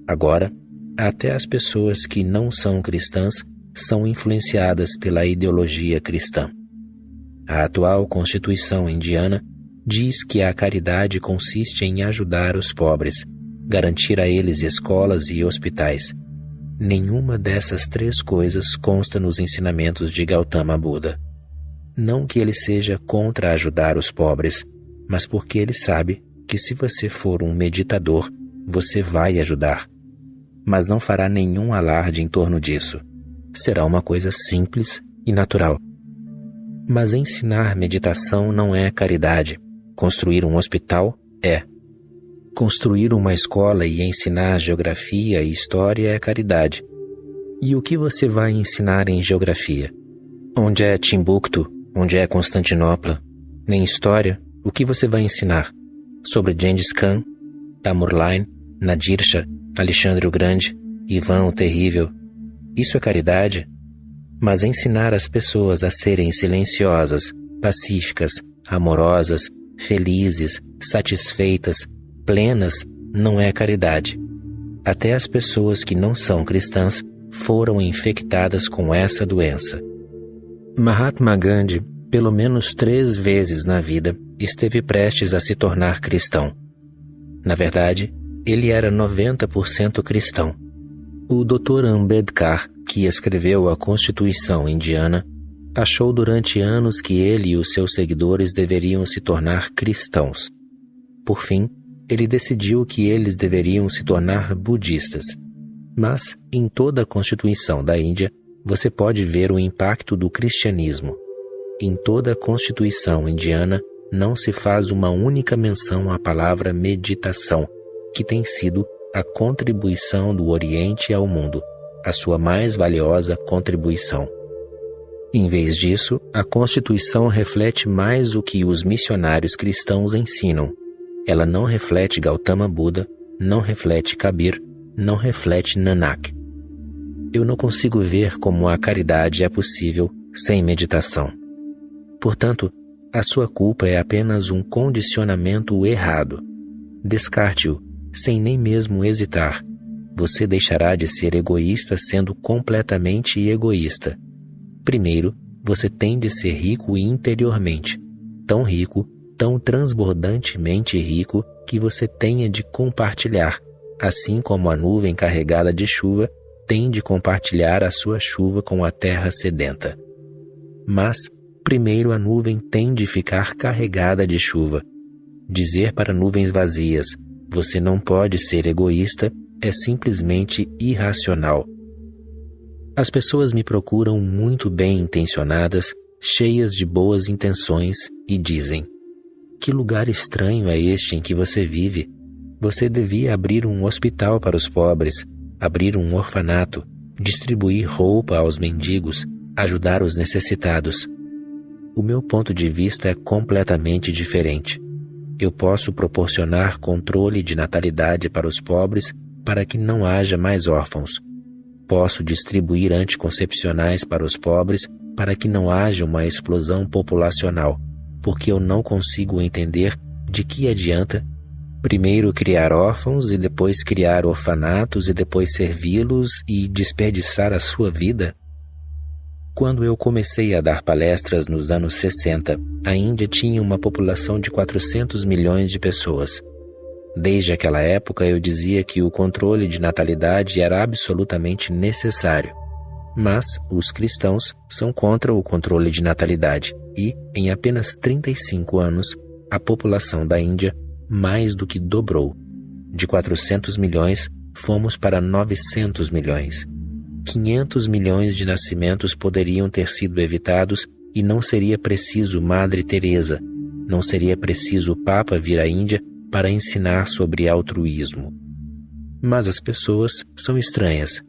Agora, até as pessoas que não são cristãs são influenciadas pela ideologia cristã. A atual Constituição indiana diz que a caridade consiste em ajudar os pobres, garantir a eles escolas e hospitais. Nenhuma dessas três coisas consta nos ensinamentos de Gautama Buda. Não que ele seja contra ajudar os pobres, mas porque ele sabe que se você for um meditador, você vai ajudar. Mas não fará nenhum alarde em torno disso. Será uma coisa simples e natural. Mas ensinar meditação não é caridade. Construir um hospital é. Construir uma escola e ensinar geografia e história é caridade. E o que você vai ensinar em geografia? Onde é Timbuktu? Onde é Constantinopla? Nem história, o que você vai ensinar? Sobre Gengis Khan, Tamerlane, Nadir Shah, Alexandre o Grande, Ivan o Terrível. Isso é caridade? Mas ensinar as pessoas a serem silenciosas, pacíficas, amorosas, felizes, satisfeitas, plenas, não é caridade. Até as pessoas que não são cristãs foram infectadas com essa doença. Mahatma Gandhi, pelo menos 3 vezes na vida, esteve prestes a se tornar cristão. Na verdade, ele era 90% cristão. O Dr. Ambedkar, que escreveu a Constituição indiana, achou durante anos que ele e os seus seguidores deveriam se tornar cristãos. Por fim, ele decidiu que eles deveriam se tornar budistas. Mas, em toda a Constituição da Índia, você pode ver o impacto do cristianismo. Em toda a Constituição indiana, não se faz uma única menção à palavra meditação, que tem sido a contribuição do Oriente ao mundo, a sua mais valiosa contribuição. Em vez disso, a Constituição reflete mais o que os missionários cristãos ensinam. Ela não reflete Gautama Buda, não reflete Kabir, não reflete Nanak. Eu não consigo ver como a caridade é possível sem meditação. Portanto, a sua culpa é apenas um condicionamento errado. Descarte-o, sem nem mesmo hesitar. Você deixará de ser egoísta sendo completamente egoísta. Primeiro, você tem de ser rico interiormente, tão rico, tão transbordantemente rico que você tenha de compartilhar, assim como a nuvem carregada de chuva tem de compartilhar a sua chuva com a terra sedenta. Mas, primeiro a nuvem tem de ficar carregada de chuva. Dizer para nuvens vazias, você não pode ser egoísta, é simplesmente irracional. As pessoas me procuram muito bem intencionadas, cheias de boas intenções, e dizem: que lugar estranho é este em que você vive? Você devia abrir um hospital para os pobres, abrir um orfanato, distribuir roupa aos mendigos, ajudar os necessitados. O meu ponto de vista é completamente diferente. Eu posso proporcionar controle de natalidade para os pobres para que não haja mais órfãos. Posso distribuir anticoncepcionais para os pobres para que não haja uma explosão populacional, porque eu não consigo entender de que adianta primeiro criar órfãos e depois criar orfanatos e depois servi-los e desperdiçar a sua vida. Quando eu comecei a dar palestras nos anos 60, a Índia tinha uma população de 400 milhões de pessoas. Desde aquela época eu dizia que o controle de natalidade era absolutamente necessário. Mas os cristãos são contra o controle de natalidade e, em apenas 35 anos, a população da Índia mais do que dobrou. De 400 milhões, fomos para 900 milhões. 500 milhões de nascimentos poderiam ter sido evitados e não seria preciso Madre Teresa, não seria preciso o Papa vir à Índia para ensinar sobre altruísmo. Mas as pessoas são estranhas.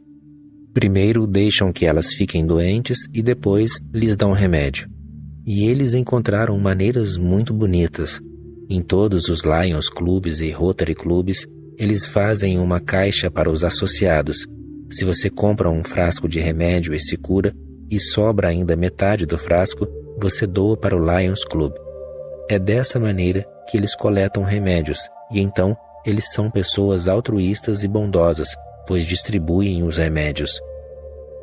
Primeiro deixam que elas fiquem doentes e depois lhes dão remédio. E eles encontraram maneiras muito bonitas. Em todos os Lions Clubs e Rotary Clubs, eles fazem uma caixa para os associados. Se você compra um frasco de remédio e se cura, e sobra ainda metade do frasco, você doa para o Lions Club. É dessa maneira que eles coletam remédios, e então eles são pessoas altruístas e bondosas, pois distribuem os remédios.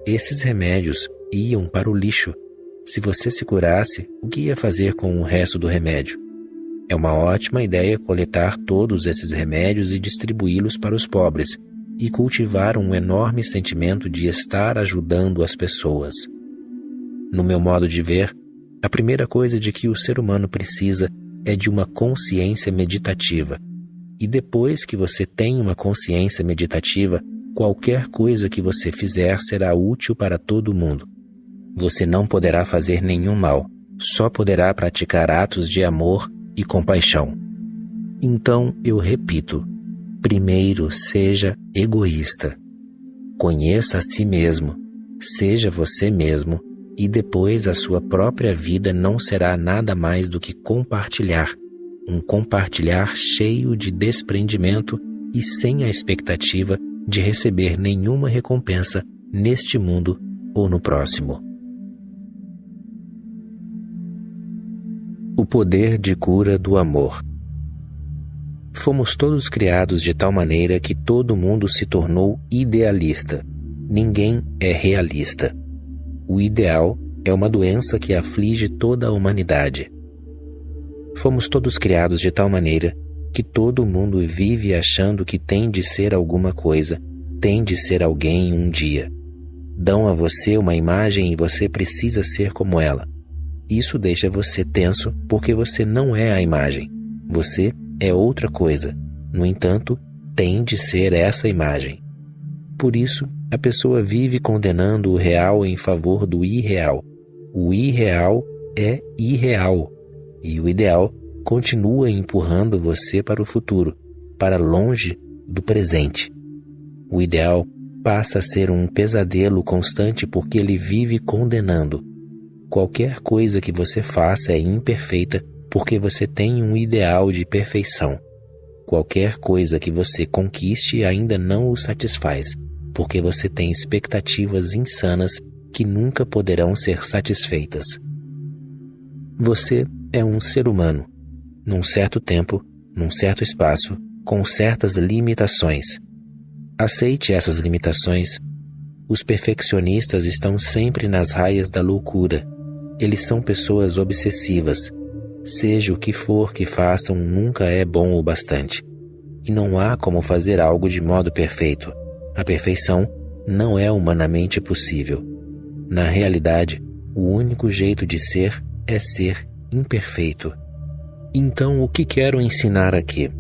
Esses remédios iam para o lixo. Se você se curasse, o que ia fazer com o resto do remédio? É uma ótima ideia coletar todos esses remédios e distribuí-los para os pobres, e cultivar um enorme sentimento de estar ajudando as pessoas. No meu modo de ver, a primeira coisa de que o ser humano precisa é de uma consciência meditativa. E depois que você tem uma consciência meditativa, qualquer coisa que você fizer será útil para todo mundo. Você não poderá fazer nenhum mal, só poderá praticar atos de amor e compaixão. Então eu repito, primeiro seja egoísta. Conheça a si mesmo, seja você mesmo, e depois a sua própria vida não será nada mais do que compartilhar, um compartilhar cheio de desprendimento e sem a expectativa de receber nenhuma recompensa neste mundo ou no próximo. O poder de cura do amor. Fomos todos criados de tal maneira que todo mundo se tornou idealista. Ninguém é realista. O ideal é uma doença que aflige toda a humanidade. Fomos todos criados de tal maneira que todo mundo vive achando que tem de ser alguma coisa, tem de ser alguém um dia. Dão a você uma imagem e você precisa ser como ela. Isso deixa você tenso porque você não é a imagem. Você é outra coisa. No entanto, tem de ser essa imagem. Por isso, a pessoa vive condenando o real em favor do irreal. O irreal é irreal. E o ideal continua empurrando você para o futuro, para longe do presente. O ideal passa a ser um pesadelo constante porque ele vive condenando. Qualquer coisa que você faça é imperfeita porque você tem um ideal de perfeição. Qualquer coisa que você conquiste ainda não o satisfaz, porque você tem expectativas insanas que nunca poderão ser satisfeitas. Você é um ser humano, num certo tempo, num certo espaço, com certas limitações. Aceite essas limitações. Os perfeccionistas estão sempre nas raias da loucura. Eles são pessoas obsessivas. Seja o que for que façam, nunca é bom o bastante. E não há como fazer algo de modo perfeito. A perfeição não é humanamente possível. Na realidade, o único jeito de ser é ser imperfeito. Então, o que quero ensinar aqui?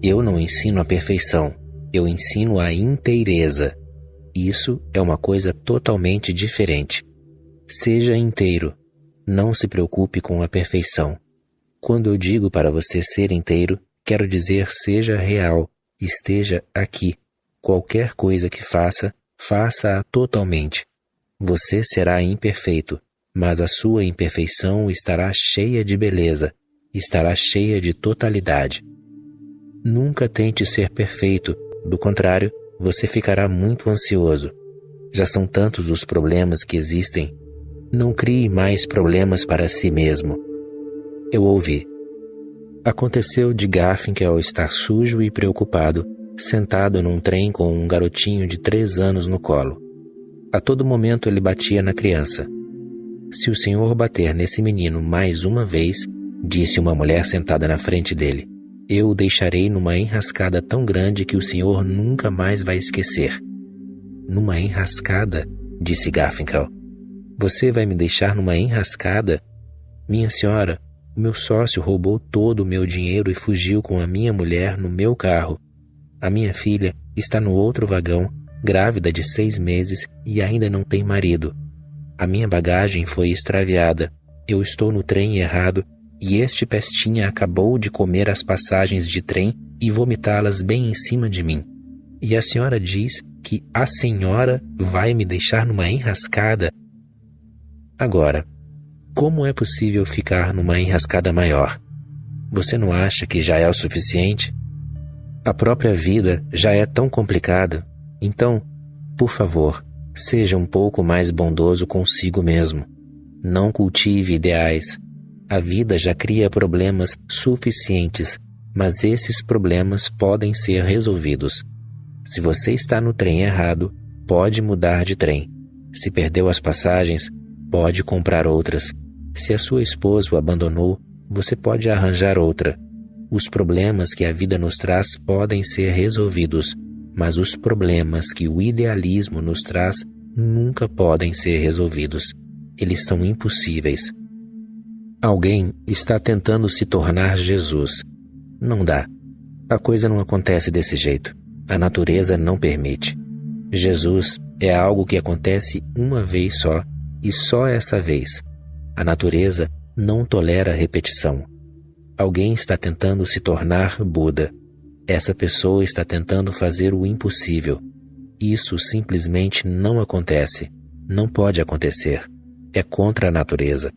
Eu não ensino a perfeição, eu ensino a inteireza. Isso é uma coisa totalmente diferente. Seja inteiro. Não se preocupe com a perfeição. Quando eu digo para você ser inteiro, quero dizer seja real, esteja aqui. Qualquer coisa que faça, faça-a totalmente. Você será imperfeito, mas a sua imperfeição estará cheia de beleza, estará cheia de totalidade. Nunca tente ser perfeito, do contrário, você ficará muito ansioso. Já são tantos os problemas que existem. Não crie mais problemas para si mesmo. Eu ouvi. Aconteceu de Garfinkel estar sujo e preocupado, sentado num trem com um garotinho de 3 anos no colo. A todo momento ele batia na criança. Se o senhor bater nesse menino mais uma vez, disse uma mulher sentada na frente dele, eu o deixarei numa enrascada tão grande que o senhor nunca mais vai esquecer. Numa enrascada? Disse Garfinkel. Você vai me deixar numa enrascada? Minha senhora, o meu sócio roubou todo o meu dinheiro e fugiu com a minha mulher no meu carro. A minha filha está no outro vagão, grávida de 6 meses e ainda não tem marido. A minha bagagem foi extraviada. Eu estou no trem errado e este pestinha acabou de comer as passagens de trem e vomitá-las bem em cima de mim. E a senhora diz que a senhora vai me deixar numa enrascada? Agora, como é possível ficar numa enrascada maior? Você não acha que já é o suficiente? A própria vida já é tão complicada. Então, por favor, seja um pouco mais bondoso consigo mesmo. Não cultive ideais. A vida já cria problemas suficientes, mas esses problemas podem ser resolvidos. Se você está no trem errado, pode mudar de trem. Se perdeu as passagens, pode comprar outras. Se a sua esposa o abandonou, você pode arranjar outra. Os problemas que a vida nos traz podem ser resolvidos, mas os problemas que o idealismo nos traz nunca podem ser resolvidos. Eles são impossíveis. Alguém está tentando se tornar Jesus. Não dá. A coisa não acontece desse jeito. A natureza não permite. Jesus é algo que acontece uma vez só, e só essa vez. A natureza não tolera repetição. Alguém está tentando se tornar Buda. Essa pessoa está tentando fazer o impossível. Isso simplesmente não acontece. Não pode acontecer. É contra a natureza.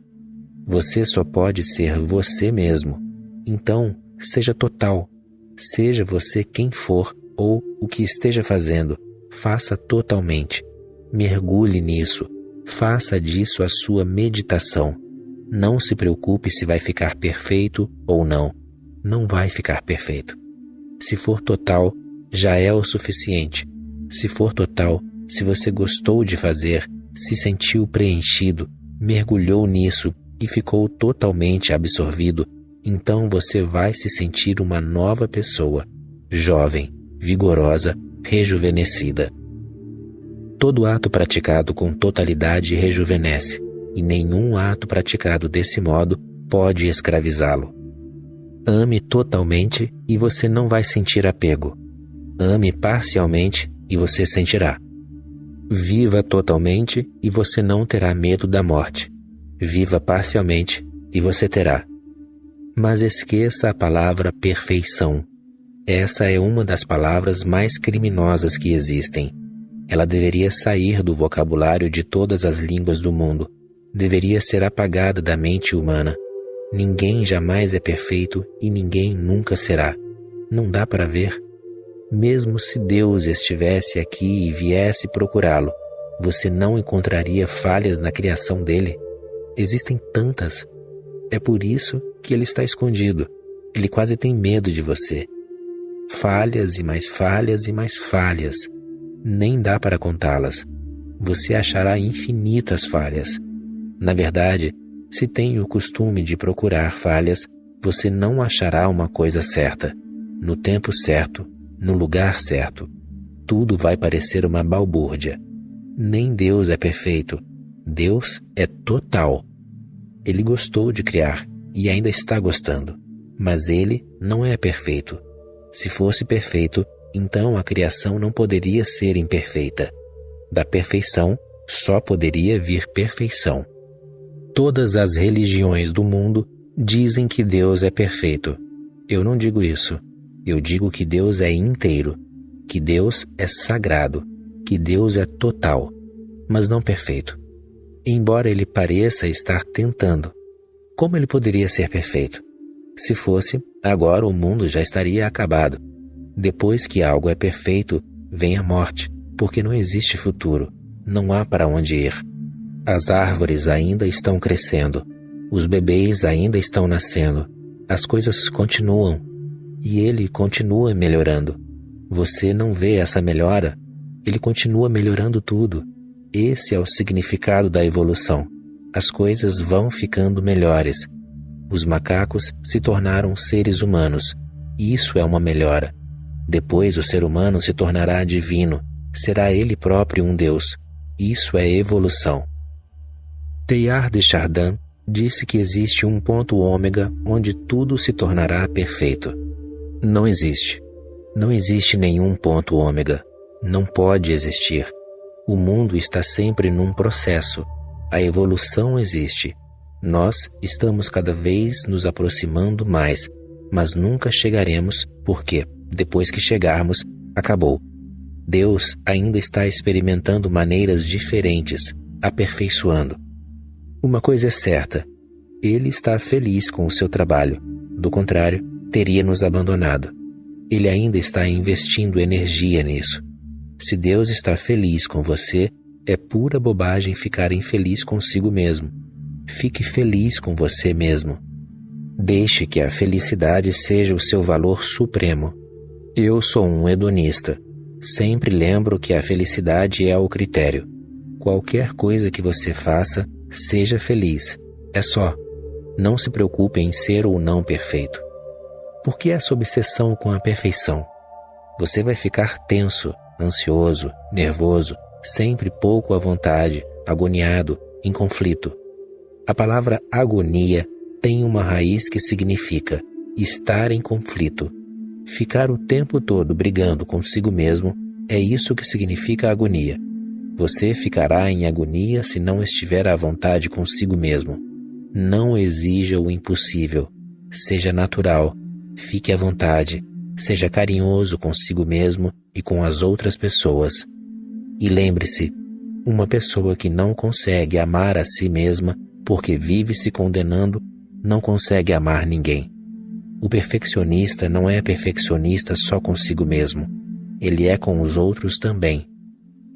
Você só pode ser você mesmo. Então, seja total. Seja você quem for ou o que esteja fazendo. Faça totalmente. Mergulhe nisso. Faça disso a sua meditação. Não se preocupe se vai ficar perfeito ou não. Não vai ficar perfeito. Se for total, já é o suficiente. Se for total, se você gostou de fazer, se sentiu preenchido, mergulhou nisso e ficou totalmente absorvido, então você vai se sentir uma nova pessoa, jovem, vigorosa, rejuvenescida. Todo ato praticado com totalidade rejuvenesce, e nenhum ato praticado desse modo pode escravizá-lo. Ame totalmente e você não vai sentir apego. Ame parcialmente e você sentirá. Viva totalmente e você não terá medo da morte. Viva parcialmente e você terá. Mas esqueça a palavra perfeição. Essa é uma das palavras mais criminosas que existem. Ela deveria sair do vocabulário de todas as línguas do mundo. Deveria ser apagada da mente humana. Ninguém jamais é perfeito e ninguém nunca será. Não dá para ver. Mesmo se Deus estivesse aqui e viesse procurá-lo, você não encontraria falhas na criação dele. Existem tantas. É por isso que ele está escondido. Ele quase tem medo de você. Falhas e mais falhas e mais falhas. Nem dá para contá-las. Você achará infinitas falhas. Na verdade, se tem o costume de procurar falhas, você não achará uma coisa certa, no tempo certo, no lugar certo. Tudo vai parecer uma balbúrdia. Nem Deus é perfeito. Deus é total. Ele gostou de criar e ainda está gostando, mas Ele não é perfeito. Se fosse perfeito, então a criação não poderia ser imperfeita. Da perfeição só poderia vir perfeição. Todas as religiões do mundo dizem que Deus é perfeito. Eu não digo isso. Eu digo que Deus é inteiro, que Deus é sagrado, que Deus é total, mas não perfeito. Embora Ele pareça estar tentando, como Ele poderia ser perfeito? Se fosse, agora o mundo já estaria acabado. Depois que algo é perfeito, vem a morte, porque não existe futuro, não há para onde ir. As árvores ainda estão crescendo, os bebês ainda estão nascendo, as coisas continuam, e Ele continua melhorando. Você não vê essa melhora? Ele continua melhorando tudo. Esse é o significado da evolução. As coisas vão ficando melhores. Os macacos se tornaram seres humanos. Isso é uma melhora. Depois o ser humano se tornará divino. Será ele próprio um Deus. Isso é evolução. Teilhard de Chardin disse que existe um ponto ômega onde tudo se tornará perfeito. Não existe. Não existe nenhum ponto ômega. Não pode existir. O mundo está sempre num processo. A evolução existe. Nós estamos cada vez nos aproximando mais, mas nunca chegaremos porque, depois que chegarmos, acabou. Deus ainda está experimentando maneiras diferentes, aperfeiçoando. Uma coisa é certa, Ele está feliz com o seu trabalho. Do contrário, teria nos abandonado. Ele ainda está investindo energia nisso. Se Deus está feliz com você, é pura bobagem ficar infeliz consigo mesmo. Fique feliz com você mesmo. Deixe que a felicidade seja o seu valor supremo. Eu sou um hedonista. Sempre lembro que a felicidade é o critério. Qualquer coisa que você faça, seja feliz. É só. Não se preocupe em ser ou não perfeito. Por que essa obsessão com a perfeição? Você vai ficar tenso, ansioso, nervoso, sempre pouco à vontade, agoniado, em conflito. A palavra agonia tem uma raiz que significa estar em conflito. Ficar o tempo todo brigando consigo mesmo é isso que significa agonia. Você ficará em agonia se não estiver à vontade consigo mesmo. Não exija o impossível. Seja natural. Fique à vontade. Seja carinhoso consigo mesmo e com as outras pessoas. E lembre-se, uma pessoa que não consegue amar a si mesma porque vive se condenando, não consegue amar ninguém. O perfeccionista não é perfeccionista só consigo mesmo. Ele é com os outros também.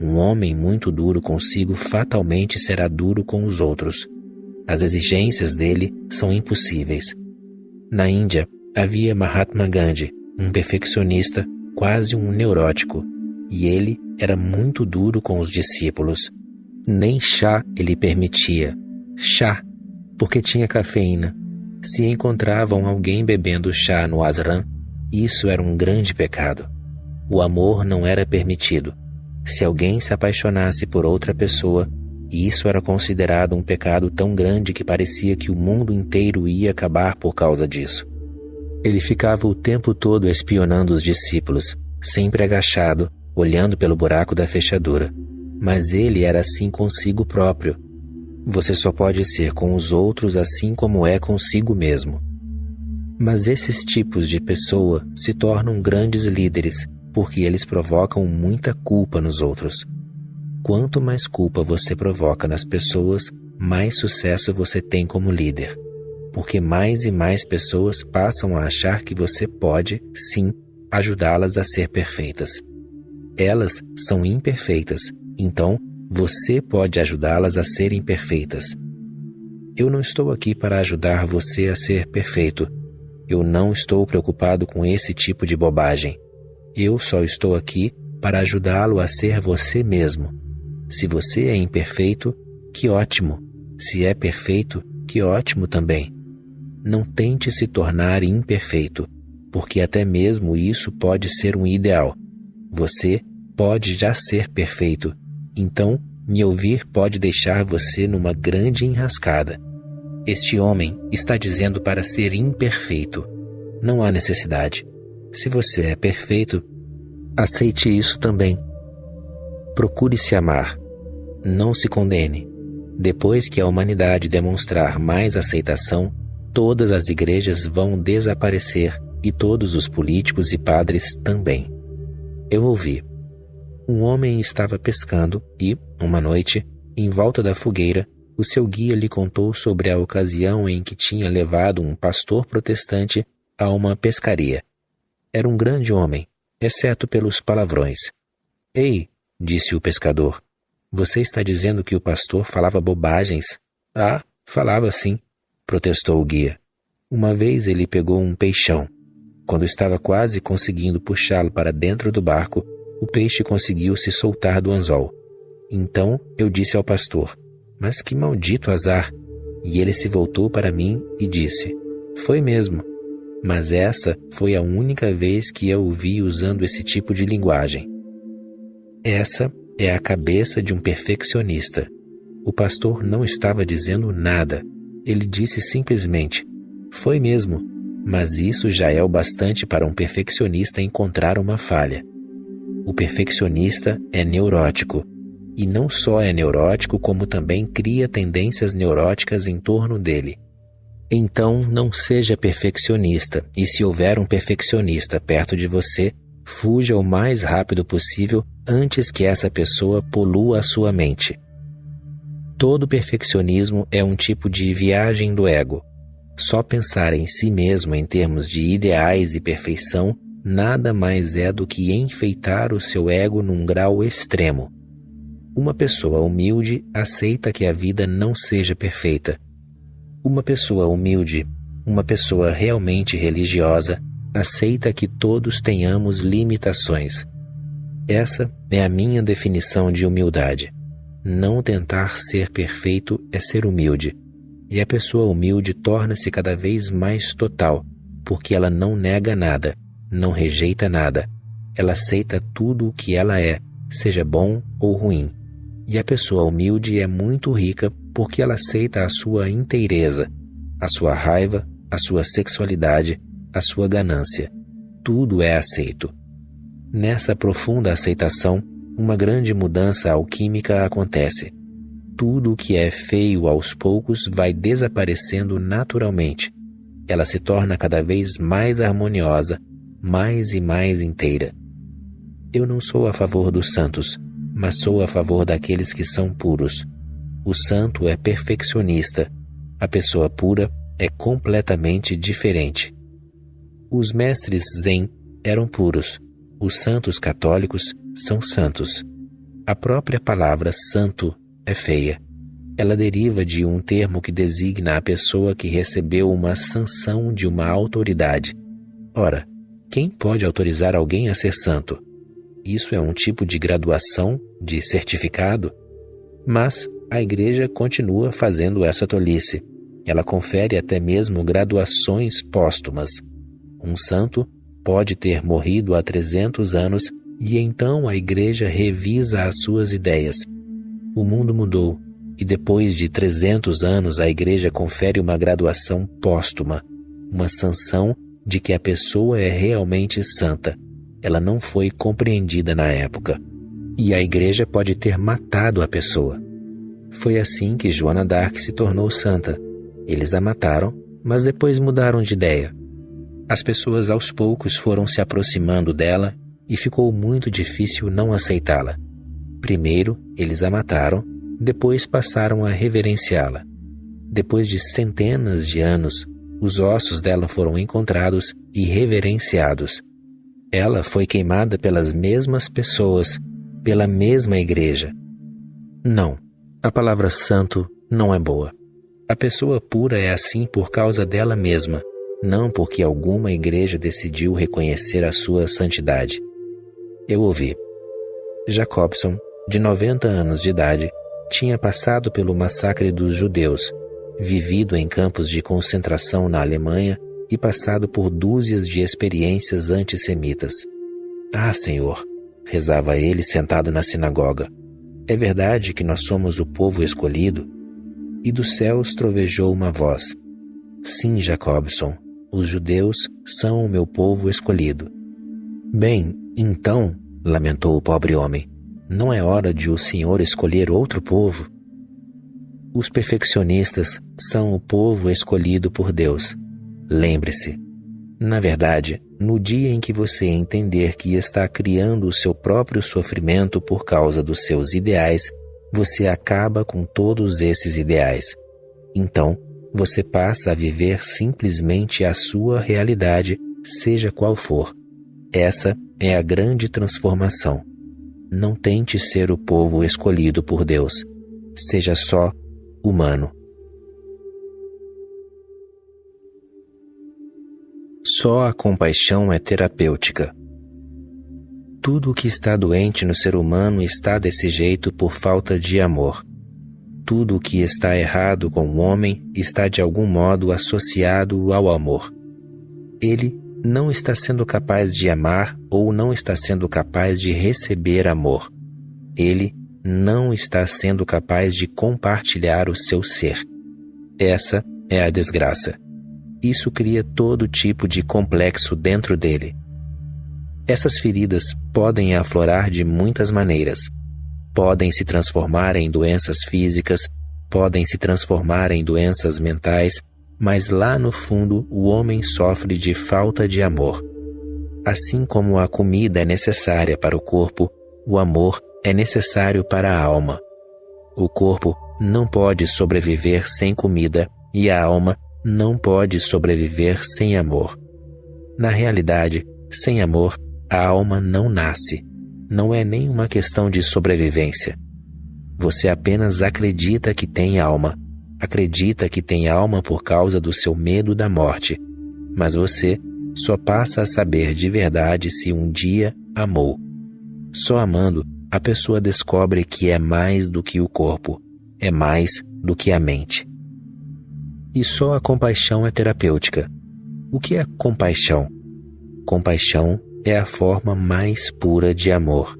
Um homem muito duro consigo fatalmente será duro com os outros. As exigências dele são impossíveis. Na Índia, havia Mahatma Gandhi, um perfeccionista, quase um neurótico, e ele era muito duro com os discípulos. Nem chá ele permitia. Chá, porque tinha cafeína. Se encontravam alguém bebendo chá no ashram, isso era um grande pecado. O amor não era permitido. Se alguém se apaixonasse por outra pessoa, isso era considerado um pecado tão grande que parecia que o mundo inteiro ia acabar por causa disso. Ele ficava o tempo todo espionando os discípulos, sempre agachado, olhando pelo buraco da fechadura. Mas ele era assim consigo próprio. Você só pode ser com os outros assim como é consigo mesmo. Mas esses tipos de pessoa se tornam grandes líderes porque eles provocam muita culpa nos outros. Quanto mais culpa você provoca nas pessoas, mais sucesso você tem como líder. Porque mais e mais pessoas passam a achar que você pode, sim, ajudá-las a ser perfeitas. Elas são imperfeitas, então você pode ajudá-las a serem perfeitas. Eu não estou aqui para ajudar você a ser perfeito. Eu não estou preocupado com esse tipo de bobagem. Eu só estou aqui para ajudá-lo a ser você mesmo. Se você é imperfeito, que ótimo. Se é perfeito, que ótimo também. Não tente se tornar imperfeito, porque até mesmo isso pode ser um ideal. Você pode já ser perfeito. Então, Me ouvir pode deixar você numa grande enrascada. Este homem está dizendo para ser imperfeito. Não há necessidade. Se você é perfeito, aceite isso também. Procure se amar. Não se condene. Depois que a humanidade demonstrar mais aceitação, todas as igrejas vão desaparecer e todos os políticos e padres também. Eu ouvi. Um homem estava pescando e, uma noite, em volta da fogueira, o seu guia lhe contou sobre a ocasião em que tinha levado um pastor protestante a uma pescaria. Era um grande homem, exceto pelos palavrões. Ei, disse o pescador, você está dizendo que o pastor falava bobagens? Ah, falava sim, protestou o guia. Uma vez ele pegou um peixão. Quando estava quase conseguindo puxá-lo para dentro do barco, o peixe conseguiu se soltar do anzol. Então eu disse ao pastor, mas que maldito azar! E ele se voltou para mim e disse, foi mesmo. Mas essa foi a única vez que eu o vi usando esse tipo de linguagem. Essa é a cabeça de um perfeccionista. O pastor não estava dizendo nada. Ele disse simplesmente, foi mesmo, mas isso já é o bastante para um perfeccionista encontrar uma falha. O perfeccionista é neurótico, e não só é neurótico, como também cria tendências neuróticas em torno dele. Então, não seja perfeccionista, e se houver um perfeccionista perto de você, fuja o mais rápido possível antes que essa pessoa polua a sua mente. Todo perfeccionismo é um tipo de viagem do ego. Só pensar em si mesmo em termos de ideais e perfeição nada mais é do que enfeitar o seu ego num grau extremo. Uma pessoa humilde aceita que a vida não seja perfeita. Uma pessoa humilde, uma pessoa realmente religiosa, aceita que todos tenhamos limitações. Essa é a minha definição de humildade. Não tentar ser perfeito é ser humilde. E a pessoa humilde torna-se cada vez mais total, porque ela não nega nada, não rejeita nada. Ela aceita tudo o que ela é, seja bom ou ruim. E a pessoa humilde é muito rica porque ela aceita a sua inteireza, a sua raiva, a sua sexualidade, a sua ganância. Tudo é aceito. Nessa profunda aceitação, uma grande mudança alquímica acontece. Tudo o que é feio aos poucos vai desaparecendo naturalmente. Ela se torna cada vez mais harmoniosa, mais e mais inteira. Eu não sou a favor dos santos, mas sou a favor daqueles que são puros. O santo é perfeccionista. A pessoa pura é completamente diferente. Os mestres Zen eram puros. Os santos católicos são santos. A própria palavra santo é feia. Ela deriva de um termo que designa a pessoa que recebeu uma sanção de uma autoridade. Ora, quem pode autorizar alguém a ser santo? Isso é um tipo de graduação, de certificado? Mas a Igreja continua fazendo essa tolice. Ela confere até mesmo graduações póstumas. Um santo pode ter morrido há 300 anos e então a Igreja revisa as suas ideias. O mundo mudou e depois de 300 anos a Igreja confere uma graduação póstuma, uma sanção de que a pessoa é realmente santa. Ela não foi compreendida na época. E a Igreja pode ter matado a pessoa. Foi assim que Joana d'Arc se tornou santa. Eles a mataram, mas depois mudaram de ideia. As pessoas aos poucos foram se aproximando dela e ficou muito difícil não aceitá-la. Primeiro, eles a mataram, depois passaram a reverenciá-la. Depois de centenas de anos, os ossos dela foram encontrados e reverenciados. Ela foi queimada pelas mesmas pessoas, pela mesma Igreja. Não, a palavra santo não é boa. A pessoa pura é assim por causa dela mesma, não porque alguma igreja decidiu reconhecer a sua santidade. Eu ouvi. Jacobson, de 90 anos de idade, tinha passado pelo massacre dos judeus, vivido em campos de concentração na Alemanha e passado por dúzias de experiências antissemitas. Ah, Senhor, rezava ele sentado na sinagoga, É verdade que nós somos o povo escolhido? E dos céus trovejou uma voz: Sim, Jacobson, os judeus são o meu povo escolhido. Bem, então, lamentou o pobre homem, não é hora de o Senhor escolher outro povo? Os perfeccionistas são o povo escolhido por Deus. Lembre-se, na verdade, no dia em que você entender que está criando o seu próprio sofrimento por causa dos seus ideais, você acaba com todos esses ideais. Então, você passa a viver simplesmente a sua realidade, seja qual for. Essa é a grande transformação. Não tente ser o povo escolhido por Deus. Seja só humano. Só a compaixão é terapêutica. Tudo o que está doente no ser humano está desse jeito por falta de amor. Tudo o que está errado com o homem está de algum modo associado ao amor. Ele não está sendo capaz de amar ou não está sendo capaz de receber amor. Ele não está sendo capaz de compartilhar o seu ser. Essa é a desgraça. Isso cria todo tipo de complexo dentro dele. Essas feridas podem aflorar de muitas maneiras. Podem se transformar em doenças físicas, podem se transformar em doenças mentais, mas lá no fundo o homem sofre de falta de amor. Assim como a comida é necessária para o corpo, o amor é necessário para a alma. O corpo não pode sobreviver sem comida e a alma não pode sobreviver sem amor. Na realidade, sem amor, a alma não nasce. Não é nem uma questão de sobrevivência. Você apenas acredita que tem alma. Acredita que tem alma por causa do seu medo da morte. Mas você só passa a saber de verdade se um dia amou. Só amando, a pessoa descobre que é mais do que o corpo. É mais do que a mente. E só a compaixão é terapêutica. O que é compaixão? Compaixão é a forma mais pura de amor.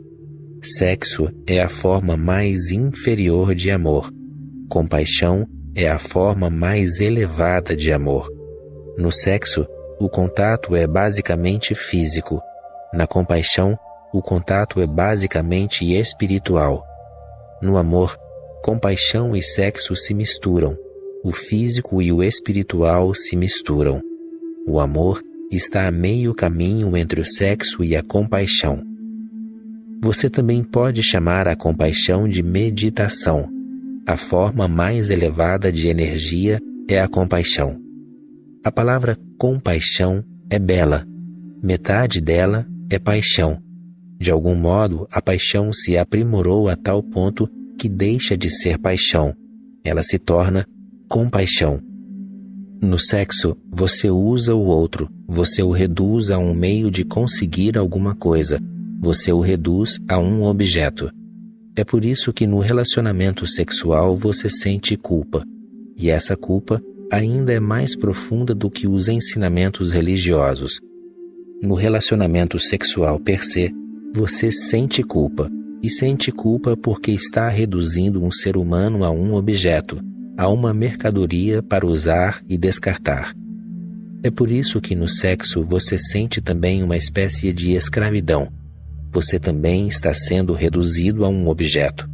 Sexo é a forma mais inferior de amor. Compaixão é a forma mais elevada de amor. No sexo, o contato é basicamente físico. Na compaixão, o contato é basicamente espiritual. No amor, compaixão e sexo se misturam. O físico e o espiritual se misturam. O amor está a meio caminho entre o sexo e a compaixão. Você também pode chamar a compaixão de meditação. A forma mais elevada de energia é a compaixão. A palavra compaixão é bela. Metade dela é paixão. De algum modo, a paixão se aprimorou a tal ponto que deixa de ser paixão. Ela se torna compaixão. No sexo, você usa o outro, você o reduz a um meio de conseguir alguma coisa, você o reduz a um objeto. É por isso que no relacionamento sexual você sente culpa, e essa culpa ainda é mais profunda do que os ensinamentos religiosos. No relacionamento sexual per se, você sente culpa, e sente culpa porque está reduzindo um ser humano a um objeto, a uma mercadoria para usar e descartar. É por isso que no sexo você sente também uma espécie de escravidão. Você também está sendo reduzido a um objeto.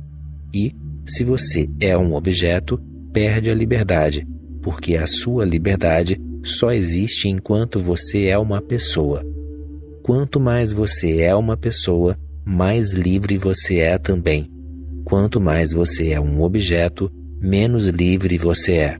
E, se você é um objeto, perde a liberdade, porque a sua liberdade só existe enquanto você é uma pessoa. Quanto mais você é uma pessoa, mais livre você é também. Quanto mais você é um objeto, menos livre você é.